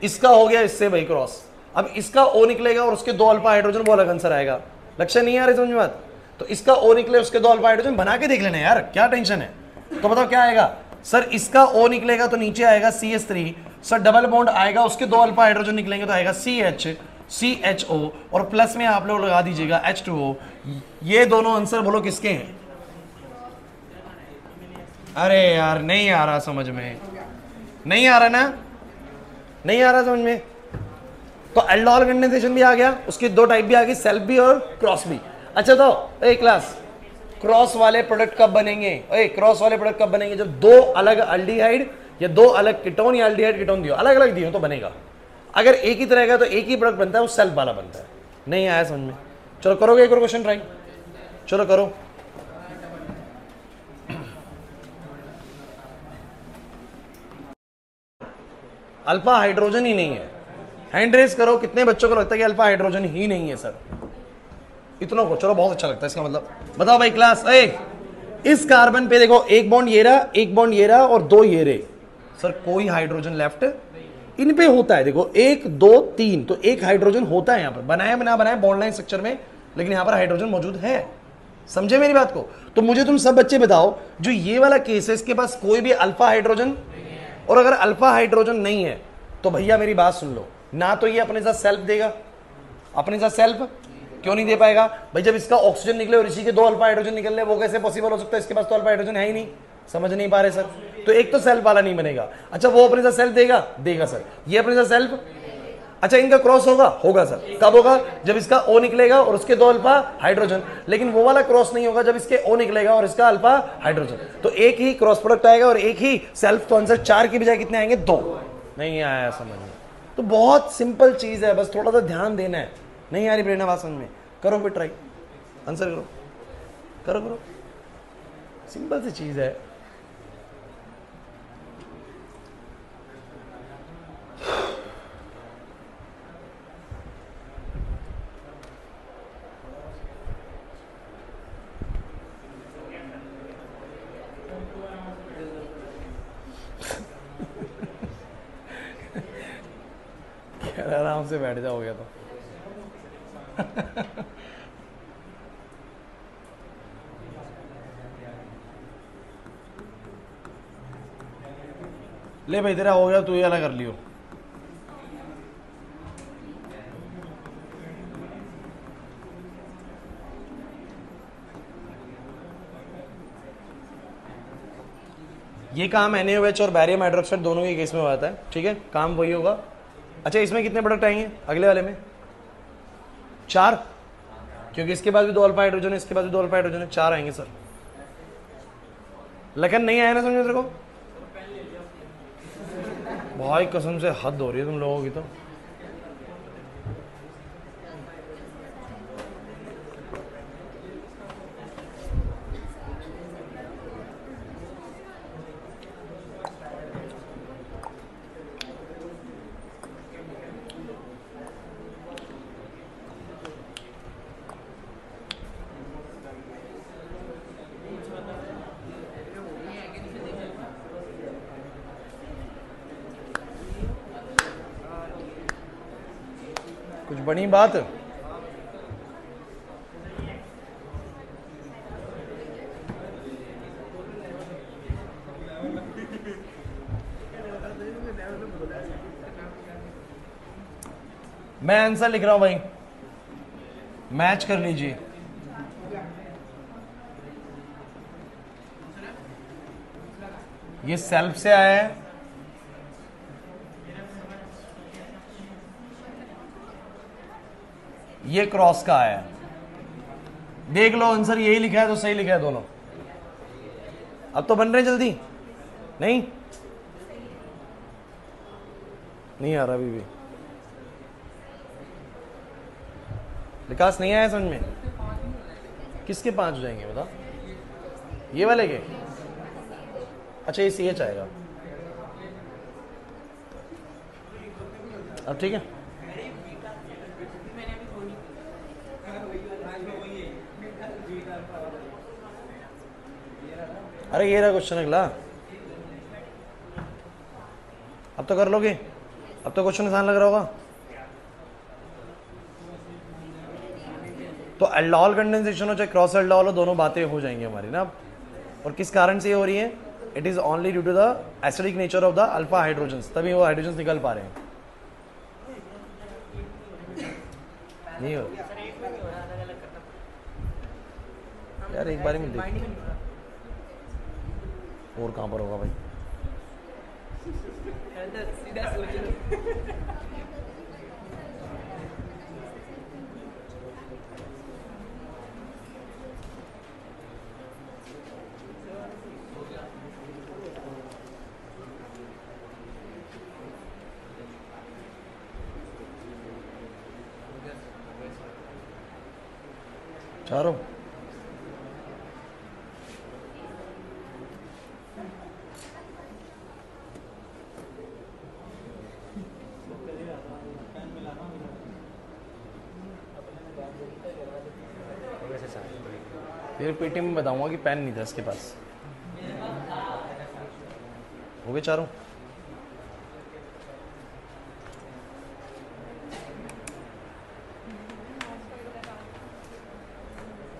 S1: इसका हो गया इससे भाई क्रॉस, अब इसका O निकलेगा और उसके 2 अल्फा हाइड्रोजन, वो अलग आंसर आएगा। लक्ष्य नहीं आ रही समझ में बात? तो इसका O निकले, उसके 2 अल्फा हाइड्रोजन, बना के देख लेना यार, क्या टेंशन है। तो बताओ क्या आएगा सर, इसका O निकलेगा तो नीचे आएगा CH3, सर डबल बॉन्ड आएगा, उसके 2 अल्फा हाइड्रोजन निकलेंगे तो आएगा CH CHO, और प्लस में आप लोग लगा दीजिएगा H2O। ये दोनों आंसर बोलो किसके हैं? अरे यार नहीं आ रहा समझ में, नहीं आ रहा ना, नहीं आ रहा समझ में। तो एल्डोल कंडेंसेशन भी आ गया, उसकी 2 टाइप भी आ गई, सेल्फ भी और क्रॉस भी। अच्छा तो एक क्लास, क्रॉस वाले प्रोडक्ट कब बनेंगे? क्रॉस वाले प्रोडक्ट कब बनेंगे? जब 2 अलग अल्डिहाइड या 2 अलग कीटोन या अल्डिहाइड कीटोन दियो, अलग अलग दियो तो बनेगा। अगर एक ही तरह का तो एक ही प्रोडक्ट बनता है, वो सेल्फ वाला बनता है। नहीं आया समझ में? चलो करोगे एक और क्वेश्चन ट्राई, चलो करो। अल्फा हाइड्रोजन ही नहीं है, हैंड रेस करो, कितने बच्चों को लगता है कि अल्फा हाइड्रोजन ही नहीं है सर? इतनों को, चलो बहुत अच्छा लगता है इसका मतलब। बताओ भाई क्लास, इस कार्बन पे देखो, एक बॉन्ड ये रहा, एक बॉन्ड ये रहा और 2 ये रहे, सर कोई हाइड्रोजन लेफ्ट इन पे होता है? देखो 1 2 3, तो एक हाइड्रोजन होता है यहाँ पर, बनाया ना बनाया बॉन्ड लाइन स्ट्रक्चर में, लेकिन यहाँ पर हाइड्रोजन मौजूद है। समझे मेरी बात को? तो मुझे तुम सब बच्चे बताओ, जो ये वाला केस है, इसके पास कोई भी अल्फा हाइड्रोजन, और अगर अल्फा हाइड्रोजन नहीं है तो भैया मेरी बात सुन लो, ना तो ये अपने साथ सेल्फ देगा, अपने साथ सेल्फ क्यों नहीं दे पाएगा भाई? जब इसका ऑक्सीजन निकले और इसी के 2 अल्फा हाइड्रोजन निकल रहे, वो कैसे पॉसिबल हो सकता है? इसके पास तो अल्फा हाइड्रोजन है ही नहीं। समझ नहीं पा रहे सर? तो एक तो सेल्फ वाला नहीं बनेगा। अच्छा वो अपने साथ सेल्फ देगा? देगा सर। ये अपने साथ सेल्फ, अच्छा इनका क्रॉस होगा? होगा सर। कब होगा? जब इसका O निकलेगा और उसके 2 अल्फा हाइड्रोजन, लेकिन वो वाला क्रॉस नहीं होगा जब इसके O निकलेगा और इसका अल्फा हाइड्रोजन। तो एक ही क्रॉस प्रोडक्ट आएगा और एक ही सेल्फ, तो आंसर 4 की बजाय कितने आएंगे? 2। नहीं आया समझ में? तो बहुत सिंपल चीज है, बस थोड़ा सा ध्यान देना है। नहीं आ रही प्रेरणा बात समझ में? करो फिर ट्राई, आंसर करो, करो करो, सिंपल सी चीज है। आराम से बैठ जाओ, गया तो ले भाई तेरा हो गया, तू ये वाला कर लियो। ये काम NaOH और बैरियम हाइड्रोक्साइड दोनों के केस में होता है, ठीक है, काम वही होगा। अच्छा इसमें कितने प्रोडक्ट आएंगे अगले वाले में? 4, क्योंकि इसके बाद भी 2 अल्फा हाइड्रोजन है, इसके बाद भी 2 अल्फा हाइड्रोजन है, 4 आएंगे सर। लेकिन नहीं आया ना समझे तेरे को? भाई कसम से हद हो रही है तुम लोगों की तो। कुछ बनी बात? मैं आंसर लिख रहा हूं भाई, मैच कर लीजिए। ये सेल्फ से आया है, ये क्रॉस का आया है। देख लो आंसर यही लिखा है तो सही लिखा है दोनों। अब तो बन रहे जल्दी। नहीं नहीं आ रहा अभी भी। विकास नहीं आया समझ में? किसके 5 हो जाएंगे बता? ये वाले के? अच्छा ये CH आएगा। अब ठीक है। अरे ये रहा क्वेश्चन अगला, अब तो कर लोगे, अब तो क्वेश्चन आसान लग रहा होगा। तो एल्डोल कंडेंसेशन हो चाहे क्रॉस एल्डोल हो, दोनों बातें हो जाएंगी हमारी ना। और किस कारण से ये हो रही है? It is only due to the acidic nature of the alpha hydrogens, तभी वो हाइड्रोजन्स निकल पा रहे हैं। नहीं हो यार, एक बार में देख, और कहां पर होगा भाई?
S2: सीधा सोच
S1: चारों फिर पीटी में बताऊंगा कि पेन नहीं था इसके पास। हो गए चारों?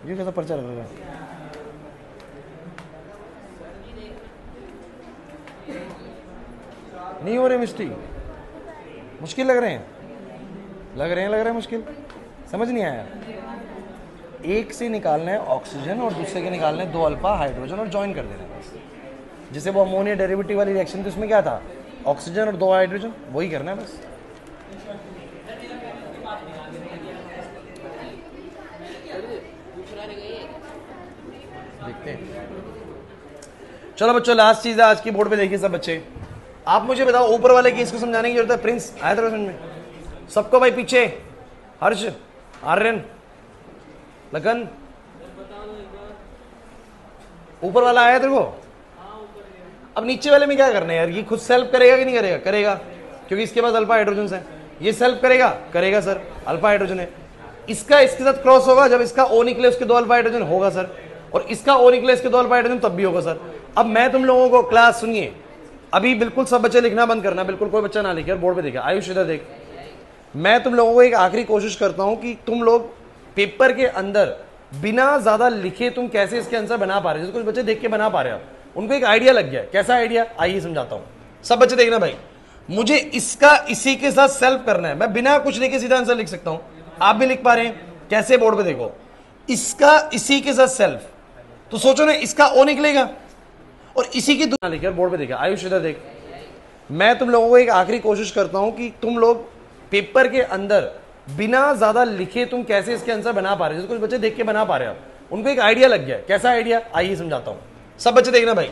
S1: ये कैसा पर्चा लगेगा? नहीं हो रहे मिस्टी, मुश्किल लग रहे हैं, लग रहे हैं मुश्किल, समझ नहीं आया। एक से निकालना है ऑक्सीजन और दूसरे के निकालना है 2 अल्फा हाइड्रोजन और ज्वाइन कर देना है बस। जैसे वो अमोनिया डेरिवेटिव वाली रिएक्शन थी, उसमें क्या था? ऑक्सीजन और 2 हाइड्रोजन, वही करना है बस। देखते हैं। चलो बच्चों, लास्ट चीज है आज की बोर्ड पे, देखिए सब बच्चे, आप मुझे बताओ ऊपर वाले केस को समझाने की जरूरत है? प्रिंस आया था समझ में सबको? भाई पीछे हर्ष, आर्यन, लगन, ऊपर वाला आया तेरे को? अब नीचे वाले में क्या करना है यार? ये खुद सेल्फ करेगा कि नहीं करेगा? करेगा, क्योंकि इसके पास अल्फा हाइड्रोजन है। ये सेल्फ करेगा? करेगा सर, अल्फा हाइड्रोजन है। इसका इसके साथ क्रॉस होगा, जब इसका O निकले उसके 2 अल्फा हाइड्रोजन, होगा सर। और इसका O निकले इसके 2 अल्फा हाइड्रोजन, तब भी होगा सर। अब मैं तुम लोगों को क्लास, सुनिए अभी, बिल्कुल सब बच्चे लिखना बंद करना, बिल्कुल कोई बच्चा ना लिखे। और बोर्ड पे देखा, आयुष इधर देख, मैं तुम लोगों को एक आखिरी कोशिश करता हूं कि तुम लोग पेपर के अंदर बिना ज्यादा लिखे तुम कैसे इसके आंसर बना पा रहे हो। जैसे कुछ बच्चे देख के बना पा रहे हो, उनको एक आइडिया लग गया। कैसा आइडिया? आइए समझाता हूं। सब बच्चे देखना भाई, मुझे इसका इसी के साथ सेल्फ करना है। मैं बिना कुछ लिखे सीधा आंसर लिख सकता हूं, आप भी लिख पा रहे हैं। कैसे? बोर्ड पे देखो, इसका इसी के साथ सेल्फ, तो सोचो ना, इसका O निकलेगा और इसी की दूसरा लिखे। बोर्ड पे देखा, आयुष इधर देख, मैं तुम लोगों को एक आखिरी कोशिश करता हूं कि तुम लोग पेपर के अंदर बिना ज्यादा लिखे तुम कैसे इसके आंसर बना पा रहे हो। जैसे कुछ बच्चे देख के बना पा रहे हो, उनको एक आइडिया लग गया। कैसा आइडिया? आइए समझाता हूं। सब बच्चे देखना भाई,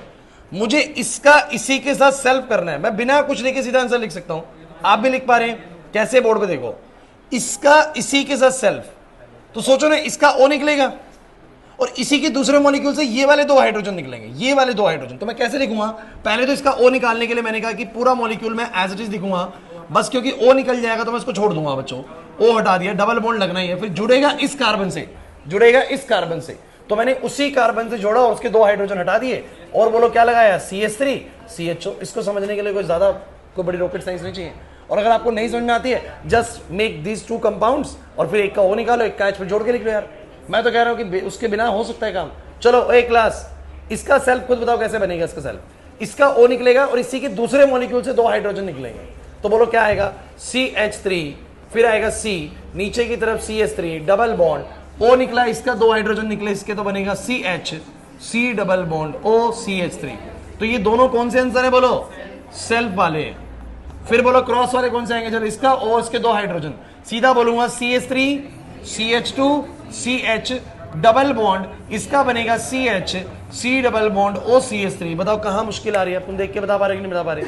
S1: मुझे इसका इसी के साथ सेल्फ करना है। मैं बिना कुछ लिखे सीधा आंसर लिख सकता हूं, आप भी लिख पा रहे हैं। कैसे? बोर्ड पे देखो, इसका इसी के साथ सेल्फ, तो सोचो ना, इसका O निकलेगा और इसी के दूसरे मॉलिक्यूल से ये वाले 2 हाइड्रोजन निकलेंगे, ये वाले 2 हाइड्रोजन। तो मैं कैसे लिखूंगा? पहले तो इसका O निकालने के लिए मैंने कहा कि पूरा मॉलिक्यूल मैं एज इट इज लिखूंगा बस, क्योंकि O निकल जाएगा तो मैं इसको छोड़ दूंगा बच्चों। O हटा दिया, डबल बॉन्ड लगना ही है, फिर जुड़ेगा इस कार्बन से, जुड़ेगा इस कार्बन से, तो मैंने उसी कार्बन से जोड़ा और उसके 2 हाइड्रोजन हटा दिए। और बोलो क्या लगाया? CH3 CHO। इसको समझने के लिए कोई ज्यादा कोई बड़ी रॉकेट साइंस नहीं चाहिए। और अगर आपको नहीं समझ में आती है, जस्ट मेक दीज 2 कंपाउंड्स और फिर एक का O निकालो, एक का H, फिर जोड़ के लिख लो यार। मैं तो कह रहा हूं कि उसके बिना हो सकता है काम। चलो एक क्लास, इसका सेल्फ खुद बताओ कैसे बनेगा? इसका सेल्फ, इसका O निकलेगा और इसी के दूसरे मॉलिक्यूल से 2 हाइड्रोजन निकलेंगे, तो बोलो क्या आएगा? CH3, फिर आएगा C, नीचे की तरफ CH3, डबल बॉन्ड, O निकला, इसका 2 हाइड्रोजन निकले, इसके तो बनेगा CH, C double bond O CH3। तो ये दोनों कौन से आंसर है? बोलो सेल्फ वाले। फिर बोलो क्रॉस वाले कौन से आएंगे? चलो इसका O, इसके 2 हाइड्रोजन, सीधा बोलूंगा CH3 CH2 CH double bond, इसका बनेगा CH, C double bond O CH3। बताओ कहां मुश्किल आ रही है? तुम देख के बता पा रहे कि नहीं बता पा रहे?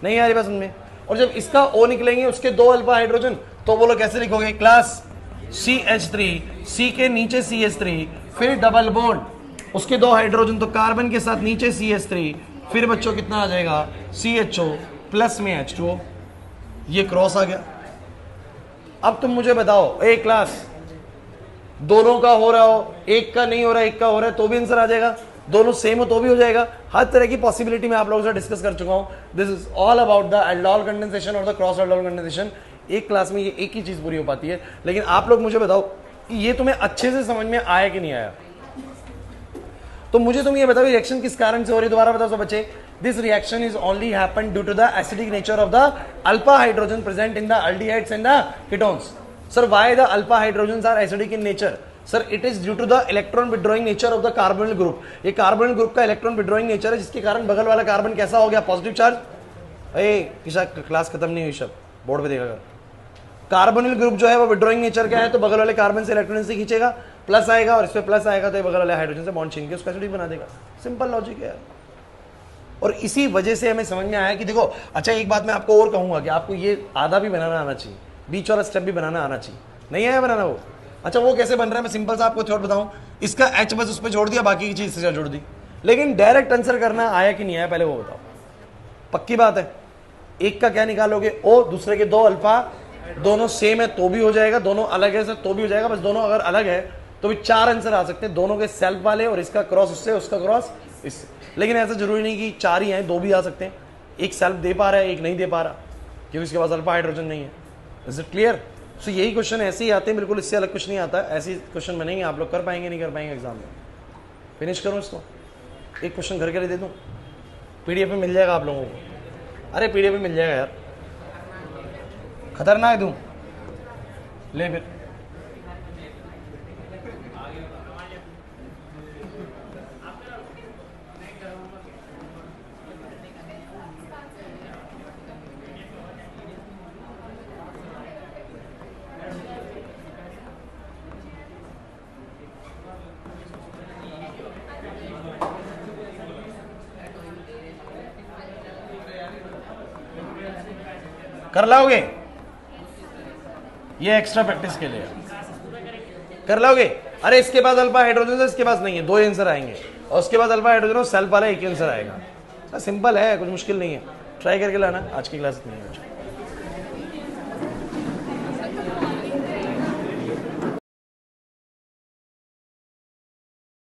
S1: नहीं आ रही बस उनमें। और जब इसका O निकलेंगे उसके 2 अल्फा हाइड्रोजन, तो बोलो कैसे लिखोगे? क्लास CH3, C के नीचे CH3, फिर डबल बॉन्ड, उसके 2 हाइड्रोजन, तो कार्बन के साथ नीचे CH3, फिर बच्चों कितना आ जाएगा? CHO प्लस में H2O। ये क्रॉस आ गया। अब तुम मुझे बताओ, ए क्लास, दोनों का हो रहा हो, एक का नहीं हो रहा, एक का हो रहा है, तो भी आंसर आ जाएगा। दोनों सेम हो तो भी हो जाएगा। हर तरह की पॉसिबिलिटी मैं आप लोगों से डिस्कस कर चुका हूं। This is all about the aldol condensation और द क्रॉस एल्डोल कंडेंसेशन। एक क्लास में ये एक ही चीज पूरी हो पाती है। लेकिन आप लोग मुझे बताओ कि ये तुम्हें अच्छे से समझ में आया कि नहीं आया। तो मुझे तुम ये बताओ रिएक्शन किस कारण से हो रही है, दोबारा बताओ सब बच्चे। This reaction is only happen due to the acidic nature of the alpha hydrogen present in the aldehydes and the ketones. Sir why the alpha hydrogens are acidic in nature? Sir it is due to the electron withdrawing nature of the carbonyl group. ये carbonyl group का electron withdrawing nature है, जिसके कारण बगल वाला carbon कैसा हो गया, पॉजिटिव चार्ज। किसा क्लास खत्म नहीं हुई, सब बोर्ड पे देखा कर। कार्बोनिल ग्रुप जो है वो विड्रॉइंग नेचर का है, तो बगल वाले कार्बन से इलेक्ट्रॉन से खींचेगा, प्लस आएगा, और इस पे प्लस आएगा तो ये बगल वाले हाइड्रोजन से बॉन्ड छीन के उसका एसिडिक बना देगा। सिंपल लॉजिक है। और इसी वजह से हमें समझ में आया कि देखो, अच्छा एक बात मैं आपको और कहूंगा कि आपको ये आधा भी बनाना आना चाहिए, बीच वाला स्टेप भी बनाना आना चाहिए। नहीं आया बनाना वो? अच्छा वो कैसे बन रहा है, मैं सिंपल सा आपको थोड़ा बताऊं। इसका एच बस उस पर जोड़ दिया, बाकी की चीज से जोड़ दी। लेकिन डायरेक्ट आंसर करना आया कि नहीं आया पहले वो बताओ। पक्की बात है। एक का क्या निकालोगे, ओ, दूसरे के दो अल्फा, दोनों सेम है तो भी हो जाएगा, दोनों अलग है तो भी हो जाएगा। बस दोनों अगर अलग है तो भी चार आंसर आ सकते हैं, दोनों के सेल्फ वाले, और इसका क्रॉस उससे, उसका क्रॉस इससे। लेकिन ऐसा जरूरी नहीं कि चार ही हैं, दो भी आ सकते हैं। एक सेल्फ दे पा रहा है, एक नहीं दे पा रहा, क्योंकि इसके पास अल्फा हाइड्रोजन नहीं है। Is it clear? सो यही क्वेश्चन ऐसे ही आते हैं, बिल्कुल इससे अलग कुछ नहीं आता। ऐसे क्वेश्चन बनेंगे, आप लोग कर पाएंगे नहीं कर पाएंगे एग्जाम में। फिनिश करूँ इसको, एक क्वेश्चन घर के लिए दे दूँ, पीडीएफ में मिल जाएगा आप लोगों को। अरे पीडीएफ में मिल जाएगा यार, खतरनाक दूँ ले फिर। कर लाओगे? ये एक्स्ट्रा प्रैक्टिस के लिए कर लाओगे। अरे इसके बाद अल्फा हाइड्रोजन है, इसके पास नहीं है, दो आंसर आएंगे, और उसके बाद अल्फा हाइड्रोजन सेल्फ वाला एक आंसर आएगा। सिंपल है, कुछ मुश्किल नहीं है। ट्राई करके लाना। आज की क्लास नहीं है।